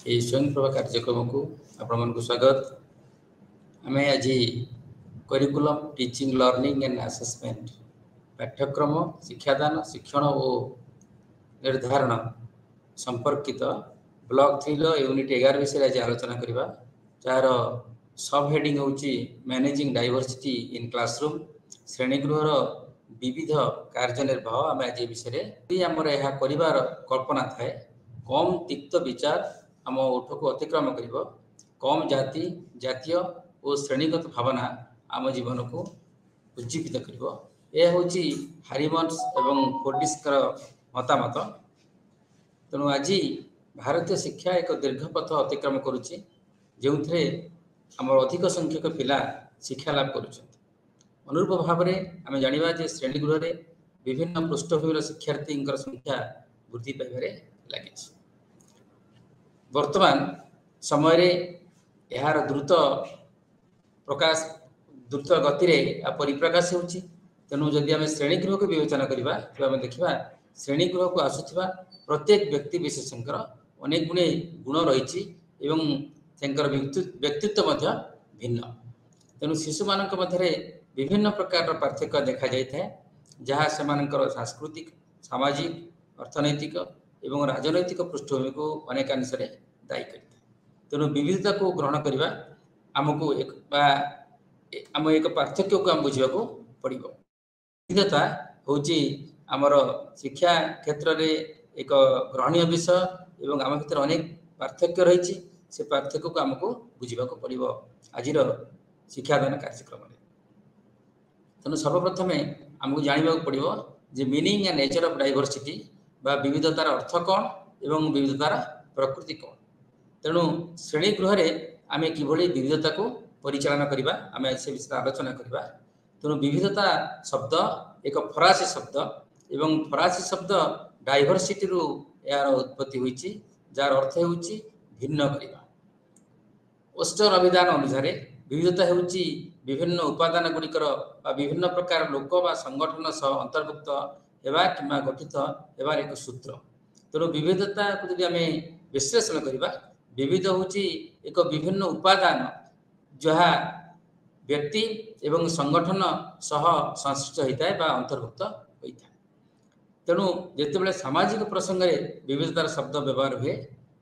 ये स्वयंप्रभा कार्यक्रम को आपण स्वागत। आम आज curriculum teaching learning and assessment पाठ्यक्रम शिक्षादान शिक्षण और निर्धारण संपर्कित ब्लॉक 3 यूनिट 11 विषय आज आलोचना करवा। जार सब हेडिंग होची मैनेजिंग डाइवर्सिटी इन क्लासरूम श्रेणीगृहर विविध कार्यनिर्वाह। आम आज विषय आमर यह कर कल्पना थाए कम तिक्त विचार आम ओठ को अतिक्रम कर कम जाति जातीय और श्रेणीगत भावना आम जीवन को उज्जीवित कर। यह हूँ हारिमन्स एवं फोर्डिस्कर मतामत। तेणु आज भारतीय शिक्षा एक दीर्घ पथ अतिक्रम करुच्ची जो आम अधिक संख्यक पिला शिक्षा लाभ कर। अनुरूप भाव में आम जाना श्रेणीगृह में विभिन्न पृष्ठभूमि शिक्षार्थी संख्या वृद्धि पाइबारे लगी। वर्तमान समय यार द्रुत प्रकाश द्रुत गति परिप्रकाश हो। तेणु जदि आम श्रेणीगृह को विवेचना करवा तो आम देखा श्रेणीगृह को आसुवा प्रत्येक व्यक्ति विशेष अनेक गुणे गुण रही व्यक्तित्व भिन्न। तेणु शिशु मान मध्य विभिन्न प्रकार पार्थक्य देखा जाए जहाँ से सांस्कृतिक सामाजिक अर्थनैतिक एवं राजनैतिक पृष्ठभूमि को अनेकांश दायी करता। तेणु विविधता को ग्रहण करवा आमको आम एक पार्थक्य को आम बुझा पड़ो। विविधता हूँ आमर शिक्षा क्षेत्र में एक ग्रहणीय विषय एवं आम भर अनेक पार्थक्य रही से पार्थक्य को आमको बुझा पड़ो आज शिक्षादान कार्यक्रम। तेणु सर्वप्रथम आमको जानवा पड़ो जे meaning and nature of diversity बा विविधतार अर्थ कौन एवं विविधतार प्रकृति कौन। तेणु श्रेणीगृह आम किभली विविधता को परिचालन करवा आम से विषय आलोचना करवा। तेणु विविधता शब्द एक फरासी शब्द एवं फरासी शब्द डाइवर्सिटी यार उत्पत्ति होती जार अर्थ हो भिन्न करवा। ओस्टर अभिधान अनुसार विविधता हूँ विभिन्न उपादान गुड़िकर विभिन्न प्रकार लोक बा संगठन सह अंतर्भुक्त होगा कि गठित होबार एक सूत्र। तेणु विविधता को जब आम विश्लेषण करवा विविध हूँ एक विभिन्न उपादान जहाँ व्यक्ति एवं संगठन सह संश्लिष्ट होता है बा अंतर्भुक्त होता है। तेणु जितेबाला सामाजिक प्रसंग में विविधतार शब्द व्यवहार हुए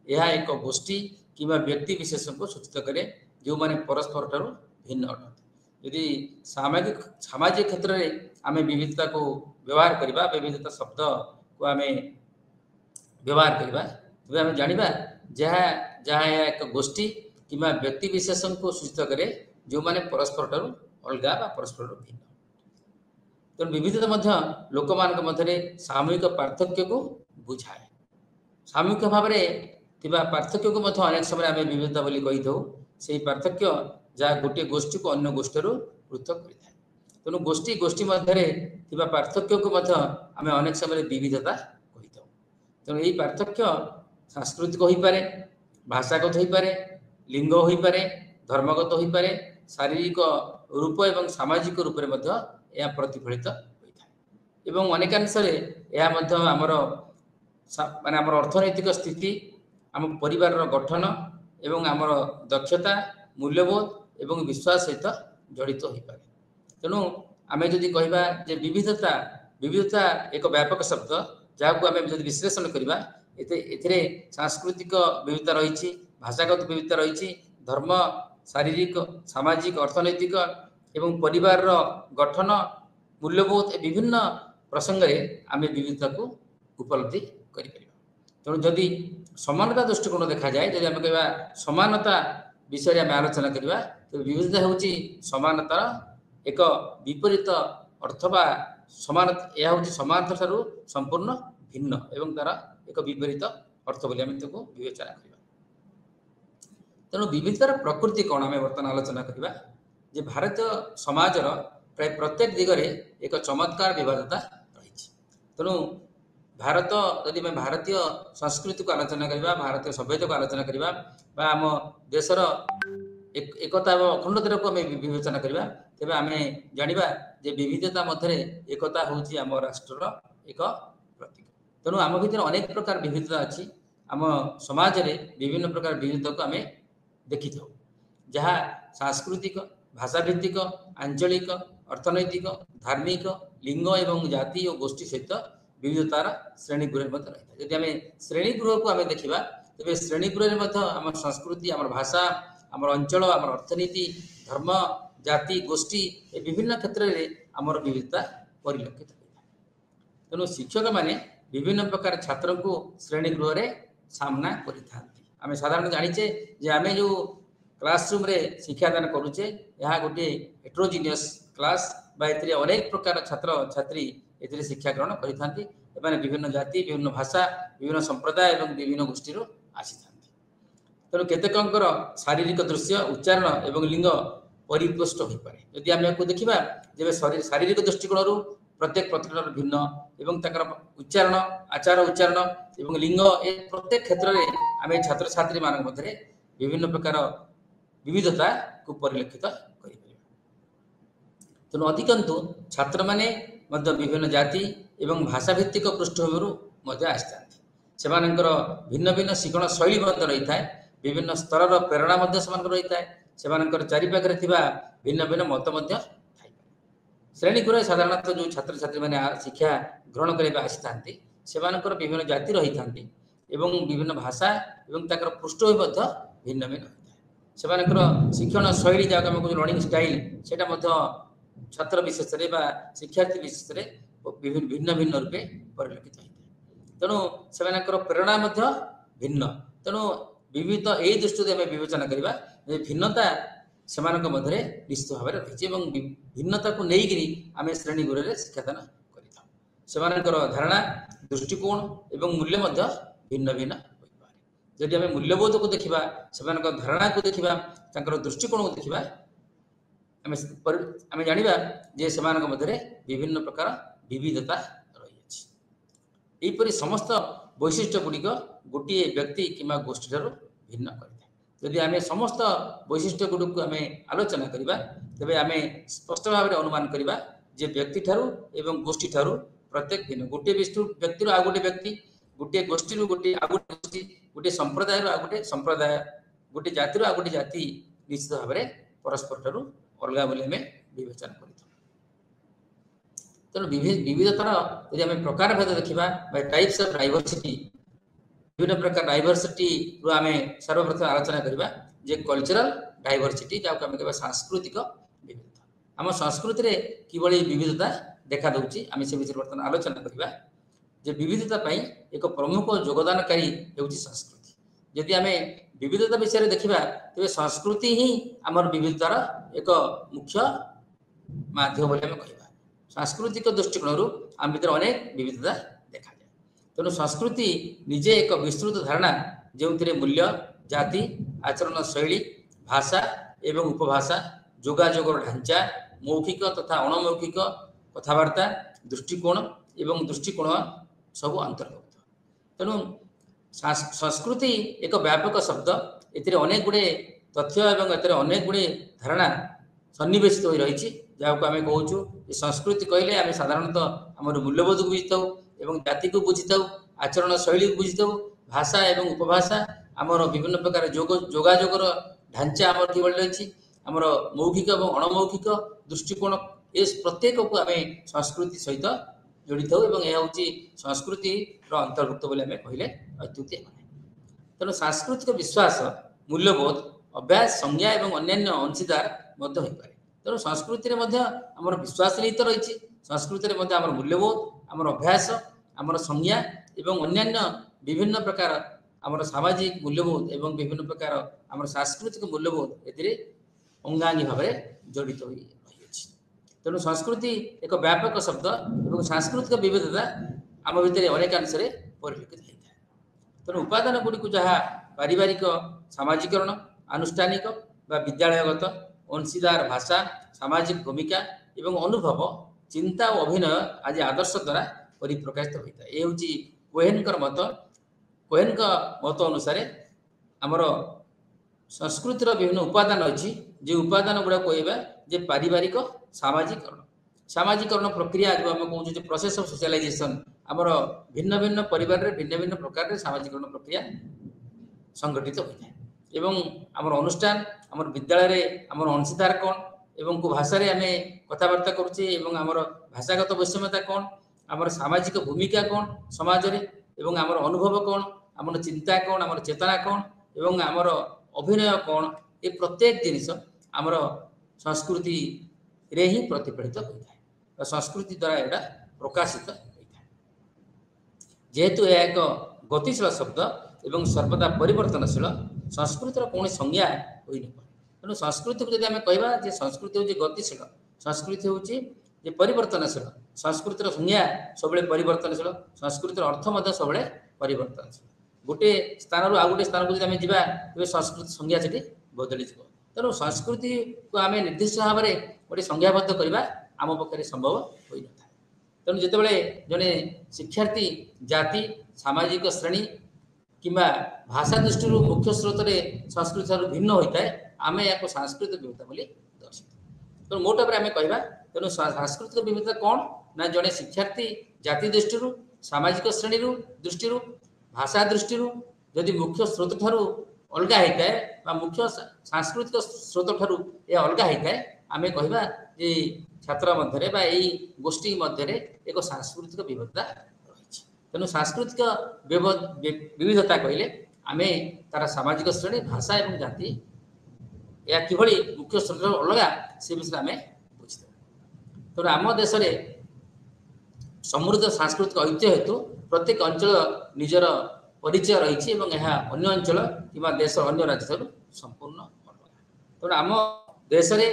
यह एक गोष्ठी कि व्यक्ति विशेष को सूचित करे जो माने परस्पर ठार भिन्न अटंती। यदि सामाजिक क्षेत्र में आम विविधता को व्यवहार करवा विविधता शब्द को आम व्यवहार करवा तेज आम जाना जहाँ जहाँ यह एक गोष्ठी कि व्यक्ति विशेष को सूचित करे जो माने परस्पर ठार अलग बा परस्पर भिन्न। तेणु विविधता लोक मान मध्य सामूहिक पार्थक्य को बुझाए। सामूहिक भाव में पार्थक्य को अनेक समय आम विविधता बोली कही था से पार्थक्य जहाँ गोटे गोष्ठी को अन्य गोष्ठी पृथक कर। तेणु गोष्ठी गोष्ठी मध्य पार्थक्य को आम अनेक समय विविधता कही था। तेणु यही पार्थक्य सांस्कृतिक हो पारे भाषागत हो पारे लिंग हो पारे धर्मगत हो पारे शारीरिक रूप एवं सामाजिक रूप में यह प्रतिफलित होता है। एवं अनेकांश आमर माने आमर अर्थनैतिक स्थिति आम परिवार गठन एवं आमर दक्षता मूल्यबोध एवं विश्वास सहित जड़ित हो पारे। तेणु आम जदि कहवा जे विविधता विविधता एक व्यापक शब्द जहाँ को आम जब विश्लेषण करवा ए सांस्कृतिक विविधता रही भाषागत विविधता रही धर्म शारीरिक सामाजिक अर्थनैतिक एवं परिवार गठन मूल्यबोध विभिन्न प्रसंग में आम विविधता को उपलब्धि कर। तेणु जदि समानता दृष्टिकोण देखा जाए जब आम कह समानता विषय आम आलोचना करवा तो विविधता हूँ समानतार एक विपरीत अर्थ बा समानता यह हूँ समानता ठारू संपूर्ण भिन्न एवं तार एक विपरीत अर्थ बोली आम ताको विवेचना करवा। तेणु विविधतार प्रकृति कौन आम बर्तमान आलोचना करवा जे भारतीय समाजर प्राय प्रत्येक दिगरे एक चमत्कार विविधता रही। तेणु भारत यदि मैं भारतीय संस्कृति को आलोचना करवा भारतीय सभ्यता को आलोचना करवा बा आम देशर एकता एवं अखंडता को आम विवेचना करवा तेज आम जाना जे विविधता मध्य एकता हूँ आम राष्ट्र एक प्रतीक। तेणु आम भर अनेक प्रकार विविधता अच्छी आम समाज रे विभिन्न प्रकार विविधता को आम देखी था जहाँ सांस्कृतिक भाषाभित्तिक आंचलिक अर्थनैतिक धार्मिक लिंग एवं जाति और गोष्ठी सहित विविधतार श्रेणीगृह रही है। जदि आम श्रेणीगृह को आम देखा तेज श्रेणीगृह आम संस्कृति आम भाषा आम अंचल आम अर्थनीति धर्म जाति गोष्ठी ए विभिन्न क्षेत्र में आमर विविधता परिलक्षित होता है। तेणु शिक्षक माने विभिन्न प्रकार छात्र को श्रेणीगृह रे सामना करें। साधारण जानीचे जे आम जो क्लासरूम रे शिक्षादान करुचे यह गोटे हेट्रोजिनियस क्लास बा एथिरे अनेक प्रकार छात्र छात्री एथिरे शिक्षा ग्रहण करें। विभिन्न जाति विभिन्न भाषा विभिन्न संप्रदाय एवं विभिन्न गोष्ठी आसी था। तेणु केतेकंकर शारीरिक दृश्य उच्चारण एवं लिंग परिपुष्ट हो पाए। यदि आम को देखा जब शारीरिक दृष्टिकोण प्रत्येक प्रतिष्ठान भिन्न एवं तकर उच्चारण आचार उच्चारण एवं लिंग ए प्रत्येक क्षेत्र में आम छात्र छात्री मान मध्य विभिन्न प्रकार विविधता को परिलक्षित कर। तेणु अधिकंतु छात्र माने विभिन्न जाति एवं भाषा भित्तिक पृष्ठभूमि आसी था। भिन्न भिन्न शिक्षण शैली रही है विभिन्न स्तर प्रेरणा रही है चारिपाखे भिन्न भिन्न मत श्रेणीगृह साधारणतः जो छात्र छात्री मैंने शिक्षा ग्रहण करने आसी था विभिन्न जाति रही था विभिन्न भाषा एवं तक पृष्ठभूमि भिन्न भिन्न होता है। शिक्षण शैली जहाँ आम लर्निंग स्टाइल से छात्र विशेष शिक्षार्थी विशेष भिन्न भिन्न रूपे परिलक्षित होता है। तेणु से प्रेरणा भिन्न तेणु विविध यही दृष्टि आम विवेचना करवा भिन्नता से मध्य निश्चित भाव रही भिन्नता को लेकिन आम श्रेणीगृह शिक्षादान कर धारणा दृष्टिकोण एवं मूल्य भिन्न भिन्न जदि आम मूल्यबोध को देखा से धारणा को देखा दृष्टिकोण को देखा आम जाना जे से मध्य विभिन्न प्रकार विविधता रही है। यहपरि समस्त वैशिष्ट्य गुड़िक गोटे व्यक्ति कि गोष्ठी ठार भिन्न कर। यदि आम समस्त वैशिष्ट्य गुड़ को आम आलोचना करवा तेरे आम स्पष्ट भाव में अनुमान करवा जे व्यक्ति ठारू एवं गोष्ठी ठारू प्रत्येक भिन्न गोटे व्यक्ति आ गोटे व्यक्ति गोटे गोष्ठी गोटे आ गोटे गोष्ठी गोटे संप्रदाय आ गोटे संप्रदाय गोटे जाति आ गोटे जाति निश्चित भाव में परस्पर ठारू अलग बोली आम विवेचना कर। तेणु विविधतार यदि आम प्रकार भेद देखा टाइप्स ऑफ डाइवर्सिटी विभिन्न प्रकार डाइवर्सिटी रू आम सर्वप्रथम आलोचना करवा जे कल्चरल डाइवर्सिटी जहाँ आम कह सांस्कृतिक विविधता आम संस्कृति में किभली विविधता देखा दूची आम से विषय बर्तमान आलोचना करवा जे विविधता पाई एक प्रमुख योगदानकारी होउची संस्कृति। यदि आम विविधता विषय देखा तेज संस्कृति ही आमर विविधतार एक मुख्य माध्यम बोली आम कहवा। सांस्कृतिक दृष्टिकोण आम भीतर अनेक विविधता देखा जाए। तेणु संस्कृति निजे एक विस्तृत धारणा जो मूल्य जाति आचरण शैली भाषा एवं उपभाषा जोगाजोगर ढांचा मौखिक तथा अणमौखिक कथबार्ता दृष्टिकोण एवं दृष्टिकोण सब अंतर्भुक्त। तेणु संस्कृति एक व्यापक शब्द एथिरे अनेक गुड़े तथ्य एवं एथिरे अनेक गुड़े धारणा सन्निवेशित हो रही जहाँ को आम कहूँ संस्कृति कहले आम साधारणतः आम मूल्यबोध को बुझी एवं जाति को बुझी आचरण शैली को बुझी भाषा एवं उपभाषा आमर विभिन्न प्रकार जोगाजोगर ढांचा आम कि रही आमर मौखिक और अणमौखिक दृष्टिकोण ये प्रत्येक को आम संस्कृति सहित जोड़ी था यह हूँ संस्कृति अंतर्भुक्त बोली आम कहले अत्युक्ति है। तेणु सांस्कृतिक विश्वास मूल्यबोध अभ्यास संज्ञा और अन्य अंशीदार हो पाए। तेणु संस्कृति आमर विश्वास निहित रही संस्कृति आमर मूल्यबोध आमर अभ्यास आमर संज्ञा और अन्य विभिन्न प्रकार आमर सामाजिक मूल्यबोध एवं विभिन्न प्रकार आमर सांस्कृतिक मूल्यबोध ए अंगांगी भाव में जड़ित हो रही। तेणु संस्कृति एक व्यापक शब्द और सांस्कृतिक विविधता आम भितर अनेक अंश परिलक्षित होता है। तेणु उपादान गुड़ी जहाँ पारिवारिक सामाजिकरण आनुष्ठानिक विद्यालयगत अंशीदार भाषा सामाजिक भूमिका एवं अनुभव चिंता और अभिनय आज आदर्श द्वारा परिप्रकाशित होता है। ये हूँ कोहेनकर मत। कोहेन मत अनुसार आमर संस्कृतिर विभिन्न उपादान अच्छी जो उपादान गुड़ा कहवा जे पारिवारिक सामाजिकरण प्रक्रिया जो आम कहूँ प्रोसेस ऑफ सोशलाइजेशन आमर भिन्न भिन्न परिवार रे भिन्न भिन्न प्रकार सामाजिकरण प्रक्रिया संगठित होता है एवं आमर अनुष्ठान आमर विद्यालय रे आमर अंशीदार कौन एवं को भाषा रे आमे कथबार्ता करुचे एवं आमर भाषागत वैषम्यता कौन आमर सामाजिक भूमिका कौन समाज रे एवं आमर अनुभव कौन आमर चिंता कौन आमर चेतना कौन एवं आमर अभिनय कौन ये प्रत्येक जिनिस आमर संस्कृति रे ही प्रतिफलित होता है संस्कृति द्वारा एटा प्रकाशित होता है जेहेतु यह एक गतिशील शब्द एवं सर्वदा परिवर्तनशील संस्कृतिर कौन संज्ञा होई न पारे तेणु संस्कृति को जब आम कहवा जे संस्कृति हूँ गतिशील संस्कृति हूँ जे परिवर्तनशील संस्कृतिर संज्ञा सब परिवर्तनशील संस्कृतिर अर्थ सब परिवर्तनशील गोटे स्थान आउ गोटे स्थान को जब आम जा तेज संस्कृति संज्ञा से बदली तेणु संस्कृति को आम निर्दिष्ट भाव में गोटे संज्ञाबद्ध करवा आम पक्षे संभव हो न था तेणु जितेबाला जड़े शिक्षार्थी जाति सामाजिक श्रेणी किंबा भाषा दृष्टि मुख्य स्रोत संस्कृति भिन्न होता है आम या सांस्कृतिक विविधता बोली दर्शाई तेणु मोट आम कहवा तेणु सांस्कृतिक विविधता कौन ना जड़े शिक्षार्थी जाति दृष्टि सामाजिक श्रेणी दृष्टि भाषा दृष्टि जदि मुख्य स्रोत ठारू अलग होता है मुख्य सांस्कृतिक स्रोत ठारू यह अलग होता है आम कहवा जे छात्र मध्य यही गोष्ठी मध्य एक सांस्कृतिक विविधता रही तेणु सांस्कृतिक विविधता कहले आम तार सामाजिक श्रेणी भाषा और जाति या किभली मुख्य स्रोत अलग से विषय आम बुझे तेणु आम देश में समृद्ध सांस्कृतिक ऐतिह्य हेतु प्रत्येक अंचल निजर परिचय रही अन्य अंचल कि देश अन्य राज्य संपूर्ण अलग तेणु आम देश में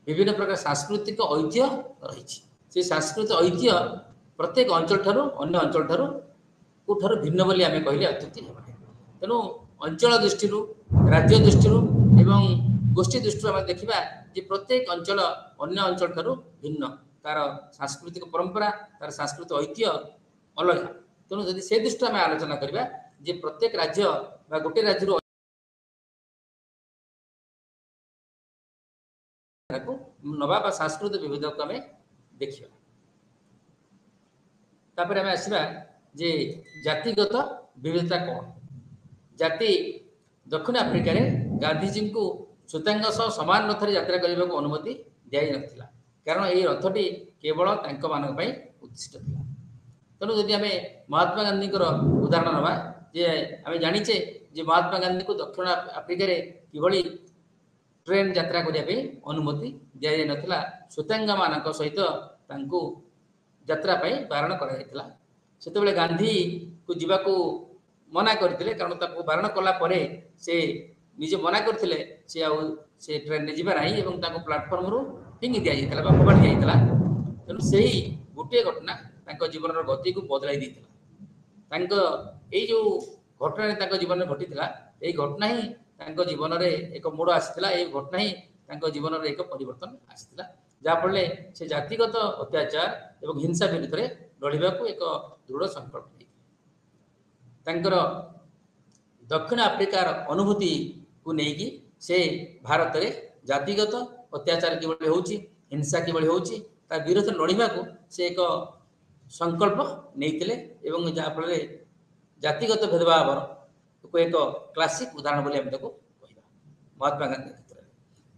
विभिन्न प्रकार सांस्कृतिक ऐतिह्य रही से सांस्कृतिक ऐतिह्य प्रत्येक अंचल ठारू अन्य अंचल ठारू भिन्न बोली आम कहले अत्युक्ति हेबा तेणु अंचल दृष्टि राज्य दृष्टि एवं गोष्ठी दृष्टि आम देखा जे प्रत्येक अंचल अन्य अंचल ठारू भिन्न तार सांस्कृतिक परंपरा तार सांस्कृतिक ऐतिह्य अलग तेणु जदि से दृष्टि आम आलोचना करवा जे प्रत्येक राज्य बा गोटे राज्य नवा सांस्कृतिक विविधता को आम देखा तापर आम आसवा जे जातिगत विविधता कौन जाति दक्षिण आफ्रिकार गांधीजी को श्वेतांग सह सामान रथ यात्रा करने को अनुमति दी ना कारण ये रथटी केवल उद्दिष्ट था तेणु जदि आम महात्मा गांधी उदाहरण नवा जे आम जाचे जे महात्मा गांधी को दक्षिण आफ्रिकार किभली ट्रेन यात्रा करने अनुमति दी ना श्वेतांग मान सहित यात्रा बारण कर से गांधी को जीवाक मना करते कारण बारण कला से निजे मना करते से ट्रेन में जीवा ना प्लाटफर्म रू फिंगी दि जाता फोपाड़ी जाता तेणु से गोटे घटना जीवन गति को बदलाई देता जो घटना जीवन में घटी यही घटना ही जीवन में एक मोड़ आसाला ये घटना ही जीवन में एक परिवर्तन आसाला जहाँफल से जातिगत अत्याचार और हिंसा विरुद्ध में लड़वा एक दृढ़ संकल्प नहीं दक्षिण आफ्रिकार अनुभूति को लेकिन से भारत में जातिगत अत्याचार किभली होची हिंसा किभली होची ता विरोध लड़वा को से एक संकल्प नहीं जहाँफल जातिगत भेदभाव को एक क्लासिक उदाहरण बोली कहवा महात्मा गांधी क्षेत्र में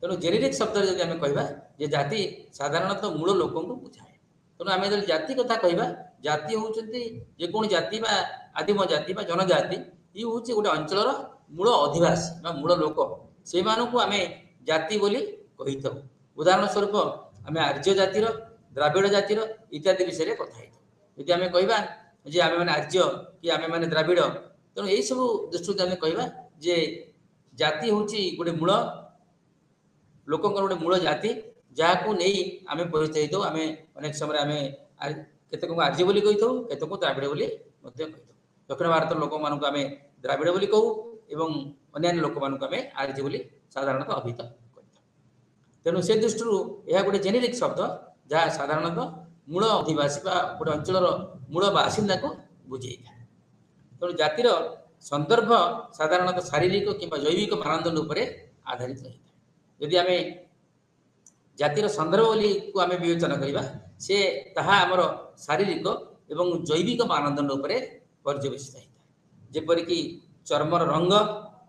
तेणु जेनेरिक शब्द जब आम कहवा जे जाति साधारणतः मूल लोक बुझाए तेणु आम जो जाति कथा कहवा जाति होती जेको जाति आदिम जाति जनजाति ये हूँ गोटे अंचल मूल अधिवासी मूल लोक से आम जाति बोली कही था उदाहरण स्वरूप आम आर्य जातिर द्राविड़ जातिर इत्यादि विषय में कथा यदि आम कहवा जे आम मैंने आर्य कि आम मैंने द्राविड़ तेणु यही सब दृष्टि आम कहवा जे जाति हूँ गोटे मूल लोक गोटे मूल जाति जहाँ को नहीं आम परिचय दो आम अनेक समय आम केतक आर्य बोली कही था केतक द्राविड़ बोली दक्षिण भारत लोक मान आम द्राविड़ बोली कहू एवं अन्य लोक मान आम आर्य बोली साधारणतः अभिहित करता तेणु से दृष्टि यह गोटे जेनेरिक शब्द जहाँ साधारणतः मूल अधिवासी गोटे अंचल मूल बासिंदा को बुझे था तेणु जातिर संदर्भ साधारणतः शारीरिक कि जैविक मानदंड उपर आधारित रही है यदि आम जातिर संदर्भ को आम विवेचना करवा से ताहा आमर शारीरिक एवं जैविक मानदंड उपरे पर्यवेक्षित होता है जेपरिक चर्मर रंग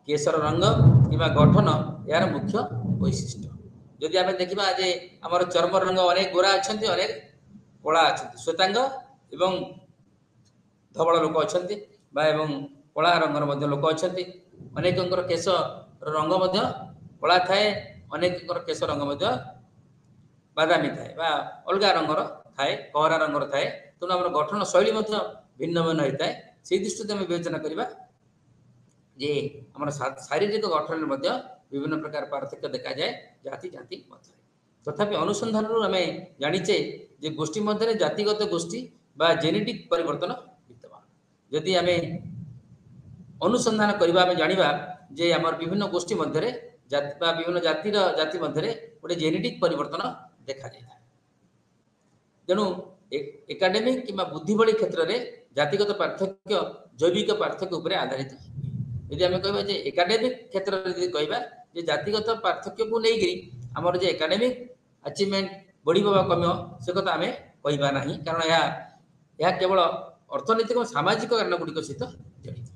केशर रंग कि गठन यार मुख्य वैशिष्ट्य जदि आम देखा जे आमर चर्म रंग अनेक गोरा अच्छा अनेक कला अच्छा श्वेतांग एवं धवल लोक अच्छा कला रंगर लोक अच्छा अनेक केश रंग कला थाए अनेक केश रंग बादामी थाए अलग रंगर थाए कहरा रंगर थाए तेणु आम गठन शैली भिन्न भिन्न होता है से दृष्टि आम विवेचना करवा जे आम शारीरिक गठन विभिन्न प्रकार पार्थक्य देखा जाए जाति जाति मध्य तथापि अनुसंधान आम जाचे जे गोष्ठी मध्य जातिगत गोष्ठी बा जेनेटिक परिवर्तन विद्यमान जदि आम अनुसंधान करवा जाना जे आम विभिन्न गोष्ठी मध्य विभिन्न जातिर जाति मध्य गोटे जेनेटिक परिवर्तन देखा जाए तेणु एकाडेमिक कि बुद्धि भली क्षेत्र में जातिगत पार्थक्य जैविक पार्थक्य उपर आधारित यदि आम कह एकाडेमिक क्षेत्र में कहवा जातिगत पार्थक्य को लेकिन आमर जो एकाडेमिक अचिवमेंट बढ़ कम से कथा आम कहवा ना कारण यह केवल अर्थनैतिक और सामाजिक कारण गुड़िक सहित जड़ित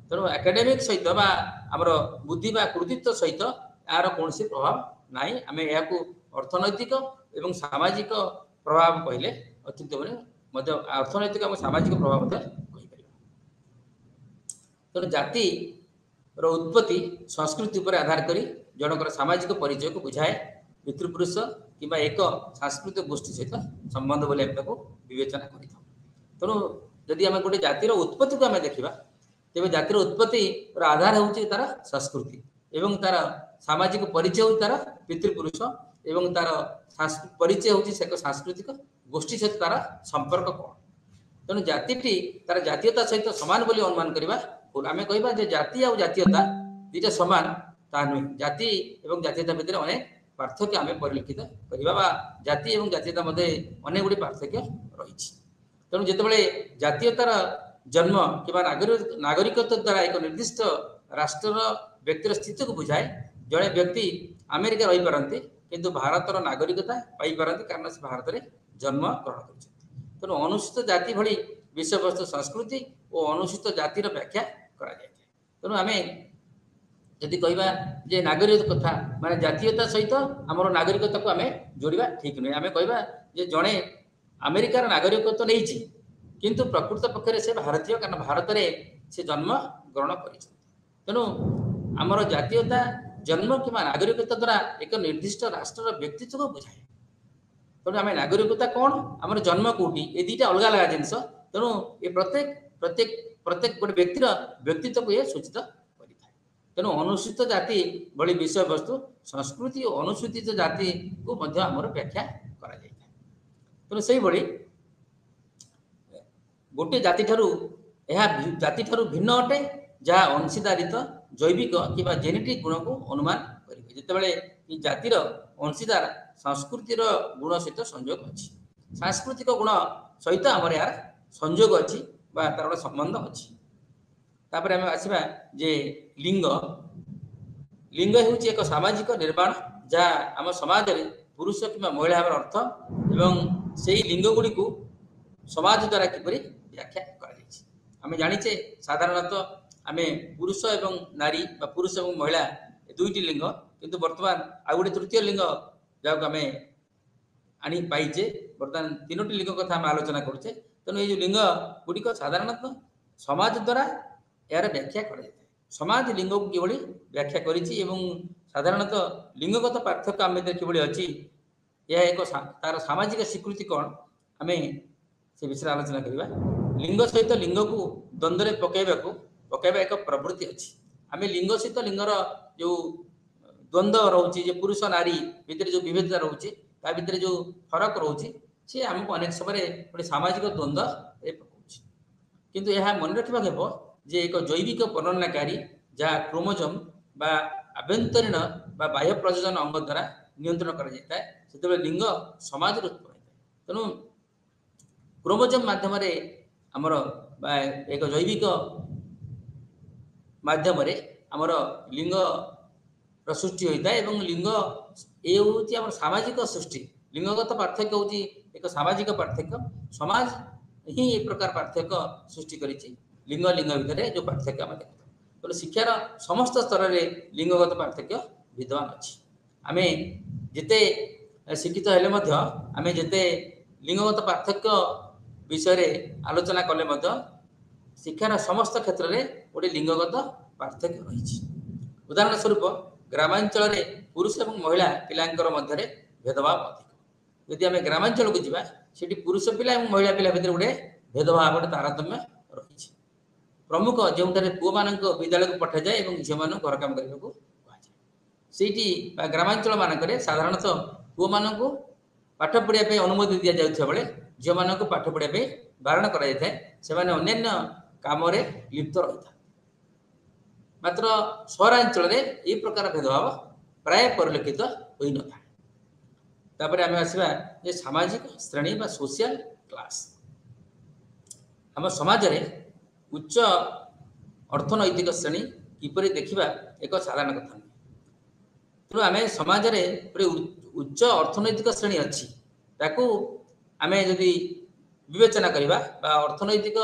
तेणु एकाडेमिक सहित आमर बुद्धि कृतित्व सहित यार कौन प्रभाव ना आम यह अर्थनैतिक और सामाजिक प्रभाव कहले अत्युक्त अर्थनैतिक और सामाजिक प्रभाव तेणु जाति उत्पत्ति संस्कृति पर आधार करी जनकर सामाजिक परिचय को बुझाए पितृपुरुष कि एक सांस्कृतिक गोष्ठी सहित संबंध बोले विवेचना कर तेणु जदि आम गोटे जातिर उत्पत्ति को आम देखा तेज जातिर उत्पत्ति आधार हूँ तार संस्कृति एवं तार सामाजिक परिचय हूँ तार पितृपुरुष एवं तार परिचय हूँ से सांस्कृतिक गोष्ठी सहित तार संपर्क कौन तेणु जाति तार जातीयता सहित सामान बोली अनुमान करवा आम कहवा जाति आ जातीयता दुईटा सामान ता नुहे जाति और जातीयता भितर अनेक पार्थक्य आम परिलक्षित करवा जाति और जातीयता मध्य अनेक गुड़ी पार्थक्य रही तेणु जितेबाला जातीयतार जन्म कि नागरिकत्व द्वारा एक निर्दिष्ट राष्ट्र व्यक्तिर स्थिति को बुझाए जड़े व्यक्ति अमेरिका रही पारती किंतु भारतर नागरिकता पाई पारती कारण से भारत में जन्म ग्रहण कर तेणु अनुसूचित जाति भली विषय वस्तु संस्कृति और अनुसूचित जातिर व्याख्या करा जाए तेणु आम जदि कहवा जे नागरिक कथा माने जातीयता सहित आमर नागरिकता को आम जोड़ा ठीक नुहे आम कहवा जे जड़े अमेरिकार नागरिकत्व नहीं किंतु प्रकृत पक्षरे से भारतीय कारण भारत में से जन्म ग्रहण कर तेणु आमर जातीयता जन्म कि नागरिकता द्वारा एक निर्दिष्ट राष्ट्र व्यक्तित्व को बुझाए तेणु आम नागरिकता कौन आमर जन्म कौटी ये दुईटा अलग अलग जिनस तेणु ये प्रत्येक प्रत्येक प्रत्येक गोटे व्यक्तिर व्यक्तित्व को यह सूचित करें तेणु अनुसूचित जाति भली विषय वस्तु संस्कृति और अनुसूचित जाति को आमर व्याख्या करा जाए तेणु से भाई गोटे जाति जाति भिन्न अटे जहाँ अंशीदारित जैविक कि जेनेटिक गुण को अनुमान करेंगे जितेबाला जातिर अंशीदार संस्कृतिर गुण सहित संयोग अच्छी सांस्कृतिक गुण सहित आमर यार संयोग अच्छी तार गोटे संबंध अच्छी तापर आम आसवा जे लिंग लिंग हूँ एक सामाजिक निर्माण जहाँ आम समाज में पुरुष कि महिला अर्थ एवं से लिंग गुड़ी को समाज द्वारा किपरि व्याख्या आम जाचे साधारणतः आम पुरुष एवं नारी पुरुष एवं महिला दुईटी लिंग किंतु वर्तमान आउ गोटे तृतीय लिंग जहाँ आम आनी पाइचे बर्तमान तीनोटी लिंग कथा आम आलोचना करुचे तेणु ये लिंग गुड़िक साधारणतः समाज द्वारा यार व्याख्या कर समाज लिंग को किभली व्याख्या करी साधारणतः लिंगगत पार्थक्य आम किभली अच्छी यह एक तार सामाजिक स्वीकृति कौन आम से विषय आलोचना करवा लिंग सहित लिंग को द्वंद्व पकड़ा एक प्रवृत्ति अच्छी आम लिंग सहित लिंगर जो द्वंद्व रोचे पुरुष नारी भितर जो विभेदता रोचे ता भितर जो फरक रोचे सी आमको अनेक समय गोटे सामाजिक द्वंद्व पकाउछि किंतु यह मन रखा हेब जे एक जैविक वर्णनाकारी जहाँ क्रोमोजोम बा आभ्यंतरीण बा बाह्य प्रजनन अंग द्वारा नियंत्रण कर लिंग समाज उत्पन्न होता है तेणु क्रोमोजोम माध्यम आमर एक जैविक माध्यम आमर लिंग सृष्टि होता है एवं लिंग ये हूँ सामाजिक सृष्टि लिंगगत पार्थक्य हूँ एक सामाजिक पार्थक्य समाज ही ए प्रकार पार्थक्य सृष्टि करिछि लिंग लिंग भितर जो पार्थक्य आम देखु तेणु शिक्षार समस्त स्तर में लिंगगत पार्थक्य विद्यमान अच्छी आम जिते शिक्षित हेले आम जिते लिंगगत पार्थक्य विषय आलोचना कले शिक्षार समस्त क्षेत्र में गोटे लिंगगत पार्थक्य रही उदाहरण स्वरूप ग्रामांचल पुरुष और महिला पिलांकर मध्य भेदभाव अधिक यदि आम ग्रामांचल को जीवा सेठी पुरुष पिला और महिला पिला भितर गोटे भेदभाव गोटे तारतम्य रही प्रमुख जो पुओ मान विद्यालय को पठा जाए और झील मान घर कम करने को कहुए ग्रामांचल मानक साधारणतः पुओ मान पाठ पढ़ाई अनुमति दि जाता बेले झील मान पाठ पढ़ाई बारण कर काम लिप्त रही था मात्र सहरांचल ये प्रकार भेदभाव प्राय परिलक्षित हो न था तापर आम आसवा जे सामाजिक श्रेणी बा सोशल क्लास आम समाज रे उच्च अर्थनैतिक श्रेणी किपरि देखिबा एक साधारण कथा तेणु आम समाज रे उच्च अर्थनैतिक श्रेणी अच्छी ताकू आम जदि विवेचना करवा अर्थनैतिक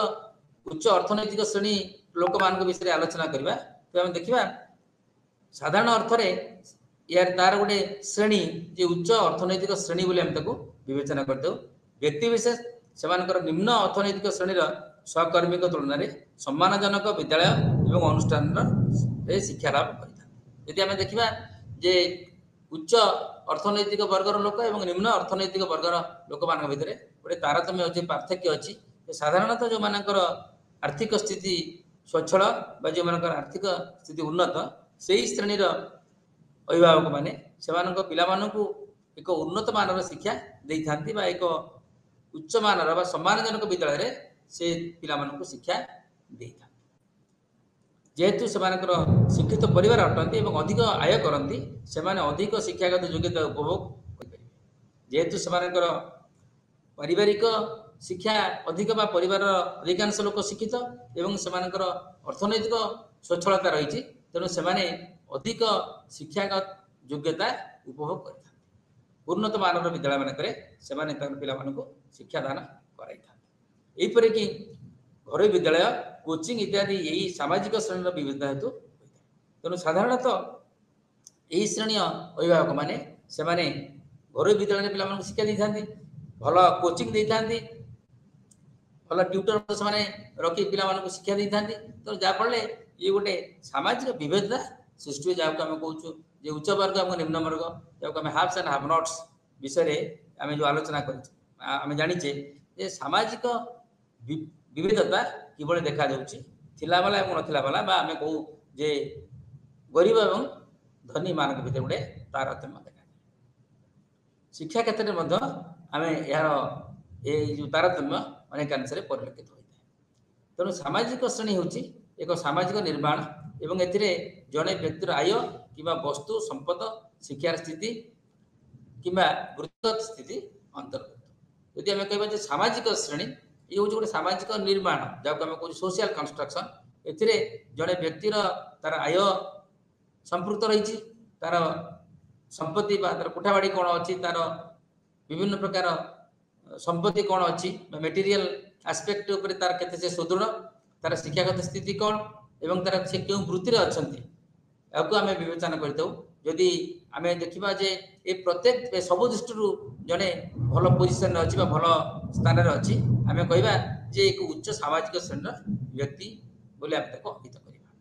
उच्च अर्थनैतिक श्रेणी लोक मान विषय आलोचना करवा तो आम देखा साधारण अर्थ यार तार गोटे श्रेणी जे उच्च अर्थनैतिक श्रेणी बोली विवेचना करदे व्यक्ति विशेष से निम्न अर्थनैतिक श्रेणी सहकर्मी तुलन में सम्मानजनक विद्यालय और अनुष्ठान शिक्षा लाभ कर आम देखा जे उच्च अर्थनैतिक वर्गर लोक और निम्न अर्थनैतिक वर्गर लोक मान भितर गोटे तारतम्य अच्छे पार्थक्य अच्छी साधारणतः जो मानकर आर्थिक स्थिति स्वच्छल जो मान आर्थिक स्थिति उन्नत से ही श्रेणी अभिभावक माने पिला एक उन्नत मानर शिक्षा दे था एक उच्च मानर सम्मानजनक विद्यालय से पिला शिक्षा दे था जेहेतु से शिक्षित परिवार अटंती और अधिक आय करती से अधिक शिक्षागत योग्यता उपभोग करें जेहेतु से पारिवारिक शिक्षा अधिक परिवार अधिकांश लोक शिक्षित और से अर्थनैतिक स्वच्छलता रही तेणु से अधिक शिक्षागत योग्यता उपभोग कर उन्नत मानव विद्यालय मानक पिला शिक्षा दान कर कि घर विद्यालय कोचिंग इत्यादि यही सामाजिक श्रेणी विविधता हेतु तेणु साधारणतः यही श्रेणी अभिभावक मैंने घर विद्यालय पिला शिक्षा दे था भल कोचिंग दे था भल ट्यूटर से रखी पिला शिक्षा दे था तो जहाँफल ये गोटे सामाजिक विविधता सृष्टि जहाँ को आम कहूँ उच्च वर्ग और निम्न वर्ग जहाँ आम हाफ्स एंड हाव नॉट्स विषय आम जो आलोचना कर जाचे जे सामाजिक विविधता किभली देखा थिला वाला और नथिला वाला आम कहूँ जे गरीब और धनी मान भर गोटे तारतम्य देखा शिक्षा क्षेत्र में आम यार जो तारतम्य अनेकांश परिलक्षित होता है तेणु सामाजिक श्रेणी हूँ एक सामाजिक निर्माण एवं जड़े व्यक्तिर आय कि वस्तु संपद शिक्षार स्थिति कि वृत्तिगत स्थिति अंतर्गत यदि आम कह सामाजिक श्रेणी ये हूँ गोटे सामाजिक निर्माण जहाँ आम कहूँ सोशल कंस्ट्रक्शन ए जड़े व्यक्तिर तार आय संपृक्त रही तार संपत्ति तार कोठाबाड़ी कौन अच्छी तार विभिन्न प्रकार संपत्ति कौन अच्छी मेटेरियल आस्पेक्ट तार के सुदृढ़ तार शिक्षागत स्थिति कौन एवं तार से क्यों वृत्ति अच्छा आपको आम विवेचना करी आम देखा जे ये प्रत्येक सब दृष्टि जड़े भल पोजिशन अच्छी भल स्थान अच्छी आम कहवा जे एक उच्च सामाजिक श्रेणी व्यक्ति बोले आम अहित करवा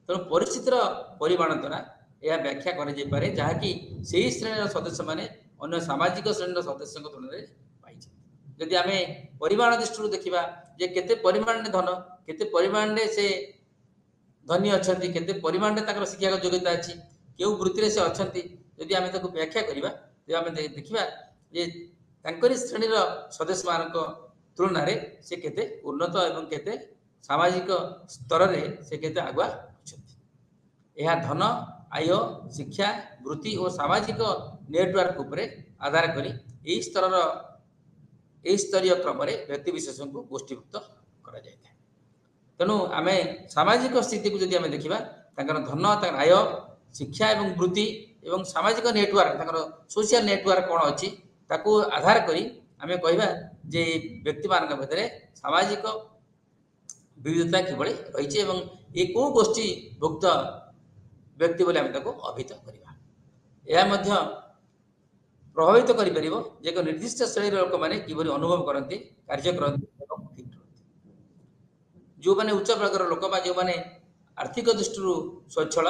तेणु परिस्थितिर परिमाण द्वारा यह व्याख्या करे जहाँकि से ही श्रेणी सदस्य मैंने अन्य सामाजिक श्रेणी सदस्य तुलन में पाई जदि आम परिमाण दृष्टि देखा जे केते परिमाण धन केते परिमाण से धनी अच्छा केते परिमाण शिक्षागत योग्यता अच्छी क्यों वृत्ति से अच्छा जदि आम व्याख्या करवा तो आम देखा जे श्रेणी सदस्य मान तुलन में से केते उन्नत एवं केते सामाजिक स्तर से केते आगुआ अच्छा यह धन आय शिक्षा वृत्ति और सामाजिक नेटवर्क उपर आधार करी यही स्तरीय क्रम व्यक्ति विशेष को गोष्ठीभुक्त करा जाए तेणु आम सामाजिक स्थिति को जब देखा धन आय शिक्षा और वृत्ति और सामाजिक नेटवर्क सोशल नेटवर्क कौन अच्छी ताकू आधार करी आम कहवा जे व्यक्ति मान भितर सामाजिक विविधता किभଳି रही ये कौ गोष्ठी भुक्त व्यक्ति बोले आम अभिहित करवा यह प्रभावित कर एक निर्दिष्ट श्रेणी लोक मैंने किभଳି अनुभव करते कार्य करते जो मैंने उच्च प्रकार लोक जो मैंने आर्थिक दृष्टि स्वच्छल